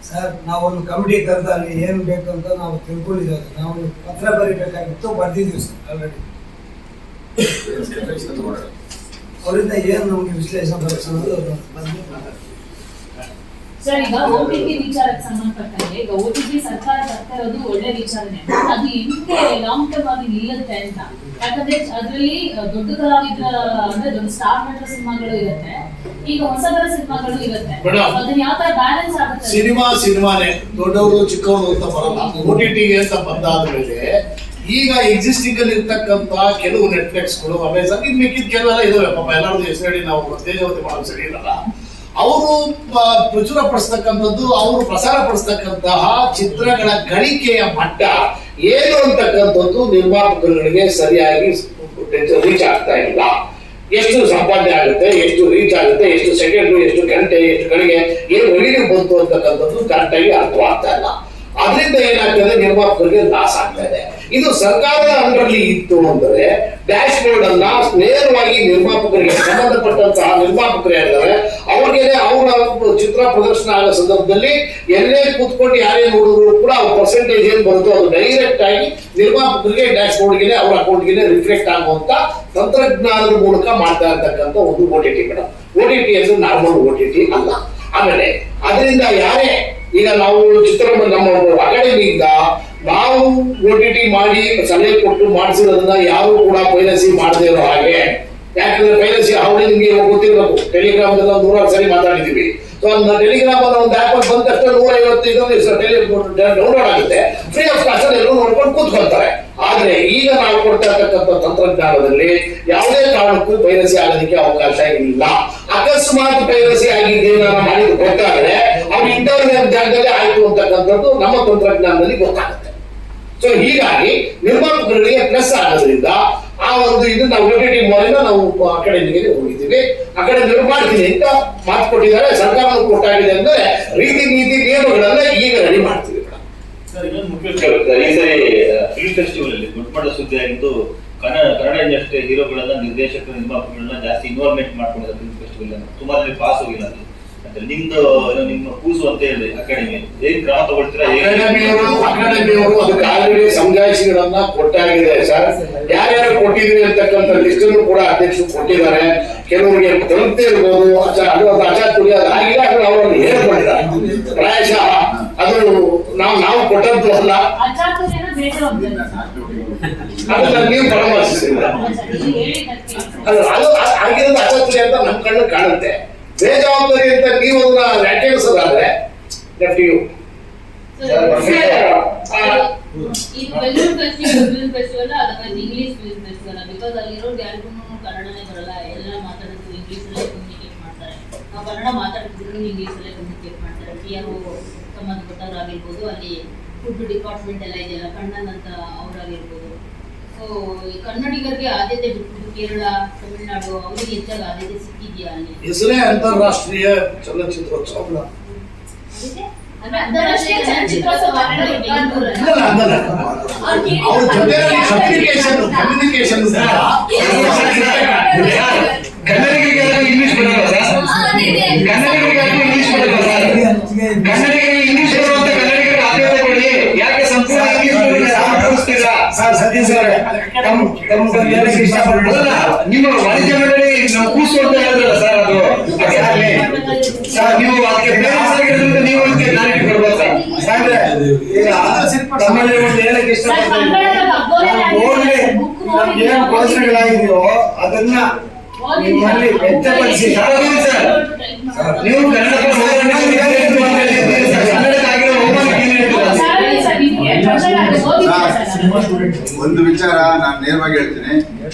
ಸರ್, ನಾವೊಂದು ಕಮಿಟಿ ಕರೆದು ಅಲ್ಲಿ ಏನ್ ಬೇಕು ಅಂತ ನಾವು ತಿಳ್ಕೊಂಡಿದ್ದೇವೆ. ನಾವು ಪತ್ರ ಬರೀಬೇಕಾಗಿತ್ತು, ಬರ್ದಿದ್ದೀವಿ ಸರ್ ಆಲ್ರೆಡಿ. ಅವರಿಂದ ಏನು ನಮ್ಗೆ ವಿಶ್ಲೇಷಣೆ ಬರುತ್ತೆ ಅನ್ನೋದು ಸರ್. ಈಗ OTT ವಿಚಾರಕ್ಕೆ ಸಂಬಂಧಪಟ್ಟಂಗೆ ಈಗ OTT ಸರ್ಕಾರ ಬರ್ತಾ ಇರೋದು ಒಳ್ಳೆ ವಿಚಾರನೆ. ಅದು ಹೆಂಗೆ ಲಾಂಗ್ ಟರ್ಮ್ ಆಗಿ ನಿಲ್ಲುತ್ತೆ ಅಂತ, ಯಾಕಂದ್ರೆ ಅದರಲ್ಲಿ ದೊಡ್ಡ ಕಲಾವಿದರ ಅಂದ್ರೆ ದೊಡ್ಡ ಸ್ಟಾರ್ ನಟರ ಸಿನಿಮಾಗಳು ಇರುತ್ತೆ, ಈಗ ಹೊಸಬರ ಸಿನಿಮಾಗಳು ಇರುತ್ತೆ. ಅದನ್ನ ಯಾವ ತರ ಬ್ಯಾಲೆನ್ಸ್ ಆಗುತ್ತೆ? ಸಿನಿಮಾನೇ ದೊಡ್ಡವರು ಚಿಕ್ಕವರು ಅಂತ ಬರಲ್ಲ. OTT ಅಂತ ಬಂದಾದ ಮೇಲೆ ಈಗ ಎಕ್ಸಿಸ್ಟಿಂಗ್ ಅಲ್ಲಿ ಇರ್ತಕ್ಕಂತ ಕೆಲವು ನೆಟ್ಫ್ಲಿಕ್ಸ್ಗಳು, ಅಮೆಜಾನ್, ಇದು ಮಿಕ್ಕಿದ ಕೆಲವೆಲ್ಲ ಇದಾವೆ. ಪಾಪ ಎಲ್ಲರದ್ದು ಹೆಸರು ಹೇಳಿ ನಾವು ತೇಜವತಿ ಮಾಡೋದು ಸರಿ ಇರಲ್ಲ. ಅವರು ಪ್ರಚುರ ಪಡಿಸ್ತಕ್ಕಂಥದ್ದು, ಅವರು ಪ್ರಸಾರ ಪಡಿಸ್ತಕ್ಕಂತಹ ಚಿತ್ರಗಳ ಗಳಿಕೆಯ ಮಟ್ಟ ಏನು ಅಂತಕ್ಕಂಥದ್ದು ನಿರ್ಮಾಪಕರುಗಳಿಗೆ ಸರಿಯಾಗಿ ರೀಚ್ ಆಗ್ತಾ ಇಲ್ಲ. ಎಷ್ಟು ಸಂಪಾದನೆ ಆಗುತ್ತೆ, ಎಷ್ಟು ರೀಚ್ ಆಗುತ್ತೆ, ಎಷ್ಟು ಸೆಕೆಂಡ್, ಎಷ್ಟು ಗಂಟೆ, ಎಷ್ಟು ಗಳಿಗೆ ಏನು ರೆವಿನ್ಯೂ ಬಂತು ಅಂತಕ್ಕಂಥದ್ದು ಕರೆಕ್ಟಾಗಿ ಅರ್ಥವಾಗ್ತಾ ಇಲ್ಲ. ಅದರಿಂದ ಏನಾಗ್ತದೆ, ನಿರ್ಮಾಪಕರಿಗೆ ಲಾಸ್ ಆಗ್ತಾ ಇದೆ. ಇದು ಸರ್ಕಾರದ ಅಂಡರ್ಲಿ ಇತ್ತು ಅಂದರೆ ಡ್ಯಾಶ್ ಬೋರ್ಡ್ ಅನ್ನ ನೇರವಾಗಿ ನಿರ್ಮಾಪಕರಿಗೆ ಸಂಬಂಧಪಟ್ಟಂತಹ ನಿರ್ಮಾಪಕರು ಹೇಳಿದ್ದಾರೆ, ಅವ್ರಿಗೆ ಅವರ ಚಿತ್ರ ಪ್ರದರ್ಶನ ಆಗೋ ಸಂದರ್ಭದಲ್ಲಿ ಎಲ್ಲೇ ಕೂತ್ಕೊಂಡು ಯಾರೇ ನೋಡಿದ್ರು ಕೂಡ ಅವ್ರ ಪರ್ಸೆಂಟೇಜ್ ಏನ್ ಬರುತ್ತೋ ಅದು ಡೈರೆಕ್ಟ್ ಆಗಿ ನಿರ್ಮಾಪಕರಿಗೆ ಡ್ಯಾಶ್ ಬೋರ್ಡ್ಗೆ ಅವ್ರ ಅಕೌಂಟ್ಗೆ ರಿಫ್ಲೆಕ್ಟ್ ಆಗುವಂತ ತಂತ್ರಜ್ಞಾನದ ಮೂಲಕ ಮಾಡ್ತಾ ಇರ್ತಕ್ಕಂಥ ಒಂದು OTT ಮೇಡಮ್. OTT ಅಂದ್ರೆ ನಾರ್ಮಲ್ OTT ಅಲ್ಲ. ಆಮೇಲೆ ಅದರಿಂದ ಯಾರೇ ಈಗ ನಾವು ನಮ್ಮ ಅಕಾಡೆಮಿಯಿಂದ ನಾವು OTT ಮಾಡಿ ಸಲಹೆ ಕೊಟ್ಟು ಮಾಡಿಸಿರೋದನ್ನ ಯಾರು ಕೂಡ ಪೈರಸಿ ಮಾಡದೇ ಇರೋ ಹಾಗೆ. ಯಾಕಂದ್ರೆ ಪೈರಸಿ ಅವಳಿ ನಿಮ್ಗೆ ಗೊತ್ತಿರಬೇಕು, ಟೆಲಿಗ್ರಾಮ್ದೆಲ್ಲ 100 ಸರಿ ಮಾತಾಡಿದೀವಿ. ಸೊ ಟೆಲಿಗ್ರಾಮ್ ಅನ್ನೋ ಒಂದು ಆಪ್ ಬಂದ ತಕ್ಷಣ 150 ಡೌನ್ಲೋಡ್ ಆಗುತ್ತೆ, ಫ್ರೀ ಆಫ್ ಕಾಸ್ಟ್ ಅಲ್ಲಿ ಎಲ್ಲರೂ ನೋಡ್ಕೊಂಡು ಕೂತ್ಕೊಳ್ತಾರೆ. ಆದ್ರೆ ಈಗ ನಾವು ಕೊಡ್ತಾ ಇರ್ತಕ್ಕಂಥ ತಂತ್ರಜ್ಞಾನದಲ್ಲಿ ಯಾವುದೇ ಕಾರಣಕ್ಕೂ ಪೈರಸಿ ಆಗೋದಕ್ಕೆ ಅವಕಾಶ ಇಲ್ಲ. ಅಕಸ್ಮಾತ್ ಪೈರಸಿ ಆಗಿದೆ ಮಾಡಿದ್ ಗೊತ್ತಾದ್ರೆ ಅವ್ರು ಇಂಟರ್ನೆಟ್ ಜಾಗದಲ್ಲಿ ಆಯ್ತು ಅಂತಕ್ಕಂಥದ್ದು ನಮ್ಮ ತಂತ್ರಜ್ಞಾನದಲ್ಲಿ ಗೊತ್ತಾಗುತ್ತೆ. ಸೊ ಹೀಗಾಗಿ ನಿರ್ಮಾಪಕರಿಗೆ ಪ್ಲಸ್ ಆಗೋದ್ರಿಂದ ಆ ಒಂದು ಇದು ನಾವು OTT ಮೂಲಕ ನಾವು ಅಕಾಡೆಮಿಗೆ ಹೋಗಿದ್ದೀವಿ. ಅಕಾಡೆಮಿ ಮಾಡ್ತೀನಿ ಅಂತ ಮಾತು ಕೊಟ್ಟಿದ್ದಾರೆ, ಸರ್ಕಾರ ಕೊಟ್ಟಾಗಿದೆ ಅಂದ್ರೆ ರೀತಿ ನೀತಿ ನಿಯಮಗಳನ್ನ ಈಗ ರೆಡಿ ಮಾಡ್ತೀವಿ. ಸರ್ ಇನ್ನೊಂದು ಮುಖ್ಯ ವಿಷಯ, ಈ ಸರಿ ಫಿಲ್ಮ್ ಫೆಸ್ಟಿವಲ್ ಅಲ್ಲಿ ದೊಡ್ಡ ಮಟ್ಟದ ಸುದ್ದಿ ಆಗಿದ್ದು ಕನ್ನಡ ಇಂಡಸ್ಟ್ರಿ ಹೀರೋಗಳನ್ನ, ನಿರ್ದೇಶಕರು, ನಿರ್ಮಾಪಕಗಳನ್ನ ಜಾಸ್ತಿ ಇನ್ವಾಲ್ವ್ಮೆಂಟ್ ಮಾಡ್ಕೊಂಡಿದ್ದಾರೆ ಫಿಲ್ಮ್ ಫೆಸ್ಟಿವಲ್ ಅನ್ನು. ಸುಮಾರು ಜನ ಪಾಸ್ ಹೋಗಿಲ್ಲ ಅಂತ ನಿಮ್ದು ನಿಮ್ಮ ಕೂಸು ಅಂತ ಹೇಳಿ ಅಕಾಡೆಮಿ ಏನ್ ಕ್ರಮ ತಗೊಳ್ತೀರಾ? ಅಕಾಡೆಮಿಯವರು ಅದಕ್ಕೆ ಆಲ್ರೆಡಿ ಸಮಜಾಯಿಷಿಗಳನ್ನ ಕೊಟ್ಟಾಗಿದೆ ಸರ್. ಯಾರ್ಯಾರು ಕೊಟ್ಟಿದ್ವಿ ಅಂತಕ್ಕಂಥ ಲಿಸ್ಟ್ ಅನ್ನು ಕೂಡ ಅಧ್ಯಕ್ಷರು ಕೊಟ್ಟಿದ್ದಾರೆ. ಕೆಲವರಿಗೆ ತಲುಪದೇ ಇರ್ಬೋದು, ಅದು ಅಚಾತುರ್ಯ ಆಗಿದೆ, ಅದು ಅವರನ್ನು ಹೇಳ್ಕೊಂಡಿದ್ದಾರೆ. ಪ್ರಾಯಶಃ ಅದು ನಾವು ಕೊಟ್ಟದ್ದು ಅಲ್ಲ, ಅದನ್ನ ನೀವು ಪರಾಮರ್ಶಿಸಿಲ್ಲ. ಅದು ಆಗಿರೋದು ಅಚಾತುರ್ಯ ಅಂತ ನಮ್ಮ ಕಣ್ಣು ಕಾಣುತ್ತೆ. ಬೇಜವಾಬ್ದಾರಿ ಅಂತ ನೀವು ಅದನ್ನ ವ್ಯಾಖ್ಯಾನಿಸೋದಾದ್ರೆ ಇದು ಬೆಂಗಳೂರು ಫಿಲ್ಮ್ ಫೆಸ್ಟಿವಲ್ ಅಥವಾ ಇಂಗ್ಲಿಷ್ ಫಿಲ್ಮ್ ಫೆಸ್ಟಿವಲ್, ಬಿಕಾಸ್ ಅಲ್ಲಿರೋ ಯಾರಿಗೂ ಕನ್ನಡನೇ ಬರಲ್ಲ, ಎಲ್ಲ ಮಾತಾಡೋದು ಇಂಗ್ಲಿಷ್ ಅಲ್ಲೇ ಕಮ್ಯುನಿಕೇಟ್ ಮಾಡ್ತಾರೆ. ನಾವು ಕನ್ನಡ ಮಾತಾಡ್ತಿದ್ರು ಇಂಗ್ಲಿಷ್ ಅಲ್ಲೇ ಕಮ್ಯುನಿಕೇಟ್ ಮಾಡ್ತಾರೆ. PRO ಸಂಬಂಧಪಟ್ಟವರಾಗಿರ್ಬೋದು, ಅಲ್ಲಿ ಫುಡ್ ಡಿಪಾರ್ಟ್ಮೆಂಟ್ ಎಲ್ಲ ಇದೆಯಲ್ಲ, ಕಣ್ಣನ್ ಅಂತ ಅವರಾಗಿರ್ಬೋದು. ಸೊ ಈ ಕನ್ನಡಿಗರಿಗೆ ಆದ್ಯತೆ ಬಿಟ್ಬಿಟ್ಟು ಕೇರಳ, ತಮಿಳುನಾಡು ಅವರಿಗೆ ಹೆಚ್ಚಾಗಿ ಆದ್ಯತೆ ಸಿಕ್ಕಿದ್ಯಾ ಅಲ್ಲಿ? ಹೆಸರೇ ಅಂತಾರಾಷ್ಟ್ರೀಯ ಚಲನಚಿತ್ರೋತ್ಸವ. ಅಂತಾರಾಷ್ಟ್ರೀಯ ಚಲನಚಿತ್ರೋತ್ಸವ ಅವ್ರ ಜೊತೆ ಕಮ್ಯುನಿಕೇಶನ್ ಕನ್ನಡಿಗರಿಗೆ ಇಂಗ್ಲಿಷ್ ಬರಲ್ಲ ಸರ್, ಕನ್ನಡಿಗರಿಗೆ ಇಂಗ್ಲಿಷ್ ಬರಲ್ಲ ಸರ್, ಕನ್ನಡಿಗರಿಗೆ ಇಂಗ್ಲಿಷ್ ಬರುವಂತ ಕನ್ನಡಿಗರಿಗೆ ಆದ್ಯತೆ ಕೊಡಿ. ಯಾಕೆ ಸಂಪೂರ್ಣ ಸತೀಶ್ ಅವರೇ, ನಿಮ್ಮ ವಾಣಿಜ್ಯ ಮಂಡಳಿ ನಾವು ಕೂಸು ಅಂತ ಹೇಳಿದ್ರಲ್ಲ ಸರ್, ಅದು ಸರ್ ನೀವು ಅದಕ್ಕೆ ಬೇರೆ ನೀವು ಅದಕ್ಕೆ ಕ್ಲಾರಿಟಿ ಕೊಡ್ಬೋದು ಸರ್. ಸಾಹೇಬ್ರೆ, ಈಗ ತಮ್ಮಲ್ಲಿ ಒಂದು ಏನಕ್ಕೆ ಇಷ್ಟಪಡ್ತೀನಿ, ಏನು ಘೋಷಣೆಗಳಾಗಿದೆಯೋ ಅದನ್ನ ನಿಮ್ಮಲ್ಲಿ ವ್ಯಕ್ತಪಡಿಸಿ. ನೀವು ಒಂದು ವಿಚಾರ ನಾನು ನೇರವಾಗಿ ಹೇಳ್ತೀನಿ,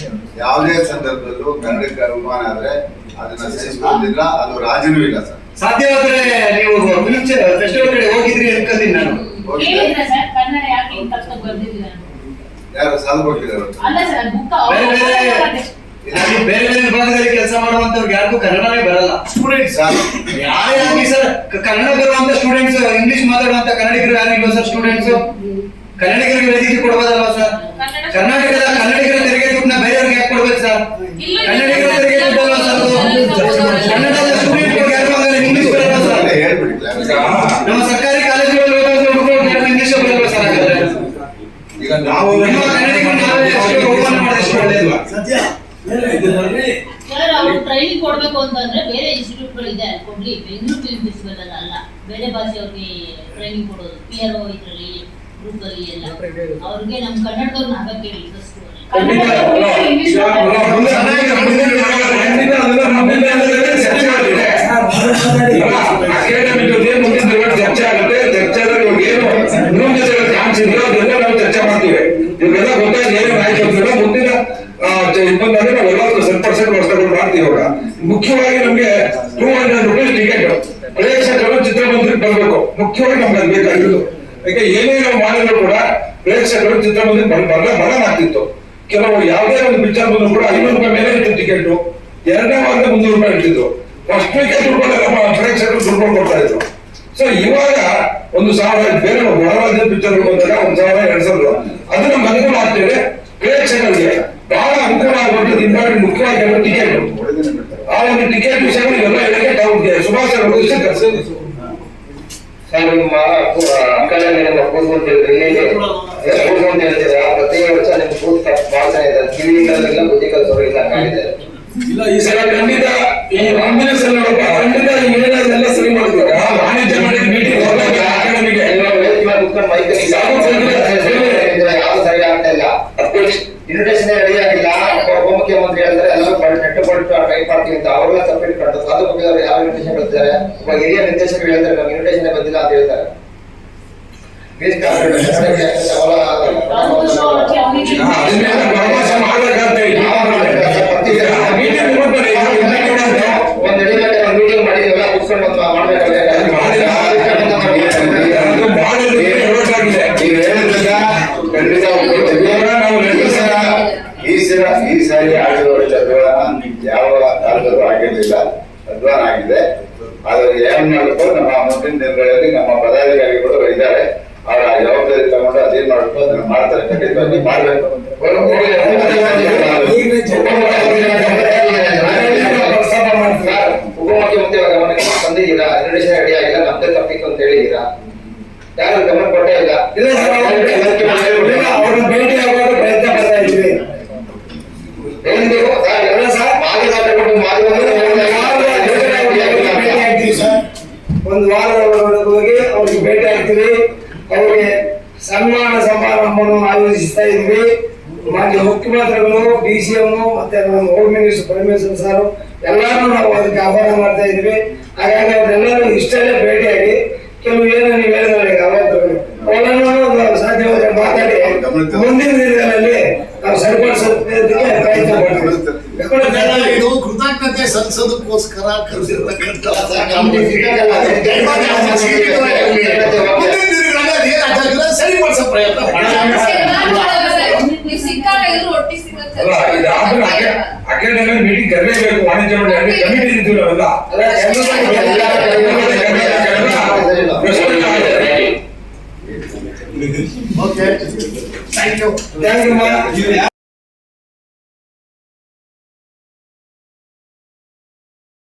ಯಾವುದೇ ಸಂದರ್ಭದಲ್ಲೂ ಕನ್ನಡಕ್ಕೆ ಅವಮಾನ ಆದ್ರೆ ಅದನ್ನ ಸಹಿಸಿಕೊಳ್ಳೋದಿಲ್ಲ, ಅದು ರಾಜನೂ ಇಲ್ಲ ಸರ್. ಸಾಧ್ಯವಾದ್ರೆ ನೀವು ಫಿಲ್ಮ್ ಫೆಸ್ಟಿವಲ್ ಕಡೆ ಹೋಗಿದ್ರಿ ಅನ್ಕೊಂತೀನಿ ನಾನು. ಯಾರು ಸಾಲ ಕೊಟ್ಟಿದ್ದಾರೆ? ಬೇರೆ ಬೇರೆ ವಿಭಾಗದಲ್ಲಿ ಕೆಲಸ ಮಾಡುವಂತವ್ರಿಗೆ ಯಾರಿಗೂ ಕನ್ನಡನೇ ಬರಲ್ಲ. ಸ್ಟೂಡೆಂಟ್ಸ್ ಯಾರೇ ಆಗಲಿ ಸರ್, ಕನ್ನಡ ಬರುವಂತ ಸ್ಟೂಡೆಂಟ್ಸ್, ಇಂಗ್ಲಿಷ್ ಮಾತಾಡುವಂತ ಕನ್ನಡಿಗರು ಯಾರು ಇಲ್ಲ ಸರ್. ಸ್ಟೂಡೆಂಟ್ಸ್ ಕನ್ನಡಿಗರಿಗೆ ವೇದಿಕೆ ಕೊಡಬಹುದಲ್ವಾ ಸರ್? ಕರ್ನಾಟಕದ ಕನ್ನಡಿಗರ ತೆರಿಗೆ ದುಡ್ಡನ್ನ ಬೇರೆಯವ್ರಿಗೆ ಯಾಕೆ ಕೊಡ್ಬೇಕು ಸರ್? ಕನ್ನಡಿಗರ ತೆರಿಗೆ ದುಡ್ಡಲ್ವಾ ಸರ್? ಕನ್ನಡದ ಸ್ಟೂಡೆಂಟ್ ಯಾರು ಆಗಲ್ಲ, ಇಂಗ್ಲಿಷ್ ಬರಲ್ಲ ಸರ್. ನಮ್ಮ ಸರ್ಕಾರಿ ಕಾಲೇಜುಗಳಲ್ಲಿ ಓದೋದು ಇಂಗ್ಲಿಷ್ ಬರಲ್ಲ ಸರ್. ಹಾಗಾದ್ರೆ ಈಗ ನಾವು ಸರ್ ಅವ್ರು ಟ್ರೈನಿಂಗ್ ಕೊಡ್ಬೇಕು ಅಂತಂದ್ರೆ ಬೇರೆ ಇನ್ಸ್ಟಿಟ್ಯೂಟ್ಗಳು ಇದೆ, ಕೊಡ್ಲಿ. ಬೆಂಗಳೂರು ಫಿಲ್ಮ್ ಫೆಸ್ಟಿವಲ್ ಅಲ್ಲ, ಬೇರೆ ಭಾಷೆಯವ್ರಿಗೆ ಟ್ರೈನಿಂಗ್ ಕೊಡೋದು, PRO ಇದ್ರಲ್ಲಿ ಗ್ರೂಪ್ ಅಲ್ಲಿ ಎಲ್ಲ ಅವ್ರಿಗೆ ನಮ್ಮ ಕನ್ನಡದವ್ರನ್ನ ಹಾಕಕ್ಕೆ ಹೇಳಿ ಫಸ್ಟ್. ಚರ್ಚೆ ಆಗುತ್ತೆ. ಚರ್ಚೆ ಆದ್ರೆ ಏನು ಚರ್ಚೆ ಮಾಡ್ತೀವಿ. ಇವೆಲ್ಲ ಗೊತ್ತಾಗಿ ಏನೇನು ಆಯ್ತು ಅಂತ ಮುಂದಿನ ಇಪ್ಪತ್ತಂದ್ರೆ ನಾವೆಲ್ಲ 100% ವ್ಯವಸ್ಥೆಗಳು ಮಾಡ್ತೀವಿ. ಇವಾಗ ಮುಖ್ಯವಾಗಿ ನಮ್ಗೆ 200 ರೂಪಾಯಿ ಟಿಕೆಟ್ ಪ್ರೇಕ್ಷಕರು ಚಿತ್ರಮಂದಿರಕ್ಕೆ ಬರಬೇಕು. ಮುಖ್ಯವಾಗಿ ನಮ್ಗೆ ಅದು ಬೇಕಾಗಿರೋದು. ಯಾಕೆ ಏನೇ ನಾವು ಮಾಡಿದ್ರು ಕೂಡ ಪ್ರೇಕ್ಷಕರು ಚಿತ್ರಮಂದಿರ ಬರಲಾಗ್ತಿತ್ತು. ಕೆಲವು ಯಾವುದೇ ಒಂದು ಪಿಕ್ಚರ್ ಬಂದ್ರು ಕೂಡ 500 ರೂಪಾಯಿ ಮೇಲೆ ಇತ್ತು ಟಿಕೆಟ್. ಎರಡನೇ ವಾರದ 300 ರೂಪಾಯಿ ಇರ್ತಿದ್ರು. ಫಸ್ಟ್ ವೀಕ್ ದುಡ್ಡು ನಮ್ಮ ಪ್ರೇಕ್ಷಕರು ದುಡ್ಡು ಕೊಡ್ತಾ ಇದ್ರು. ಸೊ ಇವಾಗ 1000 ಬೇರೆ ಹೊರವಾದ ಪಿಕ್ಚರ್ ಬಂದಾಗ 1000 2000 ಅದು ನಮ್ಗೆ ಅನುಕೂಲ ಆಗ್ತೇವೆ. ಪ್ರೇಕ್ಷಕರಿಗೆ ಬಹಳ ಅನುಕೂಲ ಆಗುವಂಥದ್ದು ಇಂಪಾರ್ಟೆಂಟ್ ಮುಖ್ಯವಾಗಿ ಟಿಕೆಟ್. ಆ ಒಂದು ಟಿಕೆಟ್ ವಿಷಯಗಳು ಎಲ್ಲ ಹೇಳಕ್ಕೆ ತಾವು ಸುಭಾಷ್ ಸರ್ ನಿಮ್ಮ ಅಂಕಣದಲ್ಲಿ ಕೂಸು ಅಂತ ಹೇಳಿದ್ರೆ ಕೂಸು ಅಂತ ಹೇಳ್ತೀರಾ, ಪ್ರತಿ ವರ್ಷ ನಿಮ್ಮ ಕೂಸು ಭಾಷಣ ಇದೆ, ಕಿವಿಯಿಂದಲೆಲ್ಲ ಬುದ್ಧಿ ಕಲಿಸೋರು ಇಲ್ಲ ಕಾಣಿದೆ. ಇಲ್ಲ ಈ ಸಲ ಖಂಡಿತ ಈ ಮುಂದಿನ ಸಲ ಖಂಡಿತ ಏನಾದ್ರೆಲ್ಲ ಸರಿ ಮಾಡ್ಬೇಕು. ವಾಣಿಜ್ಯ ಮಂಡಳಿ ಮೀಟಿಂಗ್ ಅಕಾಡೆಮಿಗೆ ಯಾವ್ದು ಸರಿ ಆಗ್ತಾ ಇಲ್ಲ. ಇನ್ವಿಟೇಷನ್ ರೆಡಿ ಆಗಿಲ್ಲ. ಉಪಮುಖ್ಯಮಂತ್ರಿ ಹೇಳಿದ್ರೆ ಎಲ್ಲರೂ ನೆಟ್ಟುಕೊಂಡು ಟೈಪ್ ಮಾಡ್ತೀವಿ ಅಂತ ಅವರೆಲ್ಲ ಸಬ್ಮಿಟ್ ಮಾಡ್ತಾರೆ. ಅದ್ರ ಬಗ್ಗೆ ಯಾವ ಇನ್ವಿಟೇಷನ್ ಕಳಿಸಿದ್ದಾರೆ. ಒಬ್ಬ ಹಿರಿಯ ನಿರ್ದೇಶಕರು ಹೇಳ್ತಾರೆ ನಮ್ಗೆ ಇನ್ವಿಟೇಷನ್ ಬಂದಿಲ್ಲ ಅಂತ ಹೇಳ್ತಾರೆ. ಅದನ್ನೆಲ್ಲ ಭರವಸೆ ಮಾಡ್ಬೇಕಂತ ಮೀಟಿಂಗ್ ನೋಡ್ಬೇಡಿ ಮೀಟಿಂಗ್ ಮಾಡಿದ್ವಲ್ಲ ಕೂತ್ಕೊಂಡು ಈ ಸಾರಿ ಆಗಿರುವ ಅಧ್ವಾನ ಯಾವ ಕಾಲದಲ್ಲೂ ಆಗಿರಲಿಲ್ಲ, ಅಧ್ವಾನ ಆಗಿದೆ. ಆದರೆ ಏನ್ ಮಾಡಬೇಕು, ನಮ್ಮ ಮುಂದಿನ ದಿನಗಳಲ್ಲಿ ನಮ್ಮ ಪದಾಧಿಕಾರಿಗಳು ಇದ್ದಾರೆ, ಅವರ ಜವಾಬ್ದಾರಿ ತಗೊಂಡು ಅದೇನ್ ಮಾಡಬೇಕು ಅದನ್ನ ಮಾಡ್ತಾರೆ, ಖಂಡಿತವಾಗಿ ಮಾಡಬೇಕು. ಉಪಮುಖ್ಯಮಂತ್ರಿಗಳ ಗಮನಕ್ಕೆ ತಂದಿದ್ದೀರಾ? ನಿರ್ದೇಶನ ರೆಡಿ ಆಗಿಲ್ಲ, ನಮ್ದೇ ತಪ್ಪಿತ್ತು ಅಂತ ಹೇಳಿದ್ದೀರಾ? ಯಾರು ಗಮನ ಕೊಟ್ಟೇ ಇಲ್ಲ. ಅವ್ರನ್ನ ಭೇಟಿ ಆಗುವಾಗ ಪ್ರಯತ್ನ ಪಡ್ತಾ ಇದ್ವಿ. ಒಂದು ವಾರದೊಳಗೆ ಹೋಗಿ ಅವ್ರಿಗೆ ಭೇಟಿ ಆಗ್ತೀವಿ. ಅವ್ರಿಗೆ ಸನ್ಮಾನ ಸಮಾರಂಭವನ್ನು ಆಯೋಜಿಸ್ತಾ ಇದ್ವಿ. ಮಾನ್ಯ ಮುಖ್ಯಮಂತ್ರಿಗಳು, DCM ಮತ್ತೆ ಹೋಮ್ ಮಿನಿಸ್ಟರ್ ಪರಮೇಶ್ವರ್ ಸರ್ ಎಲ್ಲಾರು ನಾವು ಅದಕ್ಕೆ ಆಹ್ವಾನ ಮಾಡ್ತಾ ಇದ್ವಿ. ಹಾಗಾಗಿ ಅವರೆಲ್ಲರೂ ಇಷ್ಟಲ್ಲೇ ಭೇಟಿಯಾಗಿ ಕೆಲವು ಏನು ನೀವು ಹೇಳಿದ್ರೆ ಅವೆಲ್ಲನೂ ಸಾಧ್ಯವಾದರೆ ಮಾತಾಡಿ ಮುಂದಿನ ದಿನಗಳಲ್ಲಿ ನಾವು ಸರಿಪಡಿಸೋದಕ್ಕೆ ಪ್ರಯತ್ನ ಮಾಡ್ತೀವಿ. ಇದು ಕೃತಜ್ಞತೆ ಸಲ್ಲಿಸೋದಕ್ಕೋಸ್ಕರ ಕರೆಸಿರ್ತಕ್ಕಂಥ ಸರಿಪಡಿಸೋ ಪ್ರಯತ್ನ ಅಕಾಡೆಮಿ ಮೀಟಿಂಗ್ ಕರೆಯಬೇಕು. ವಾಣಿಜ್ಯ ಮಂಡಳಿ ಕಮಿಟಿ ಇದ್ದೀವಿ ನಾವೆಲ್ಲ. Okay, thank you.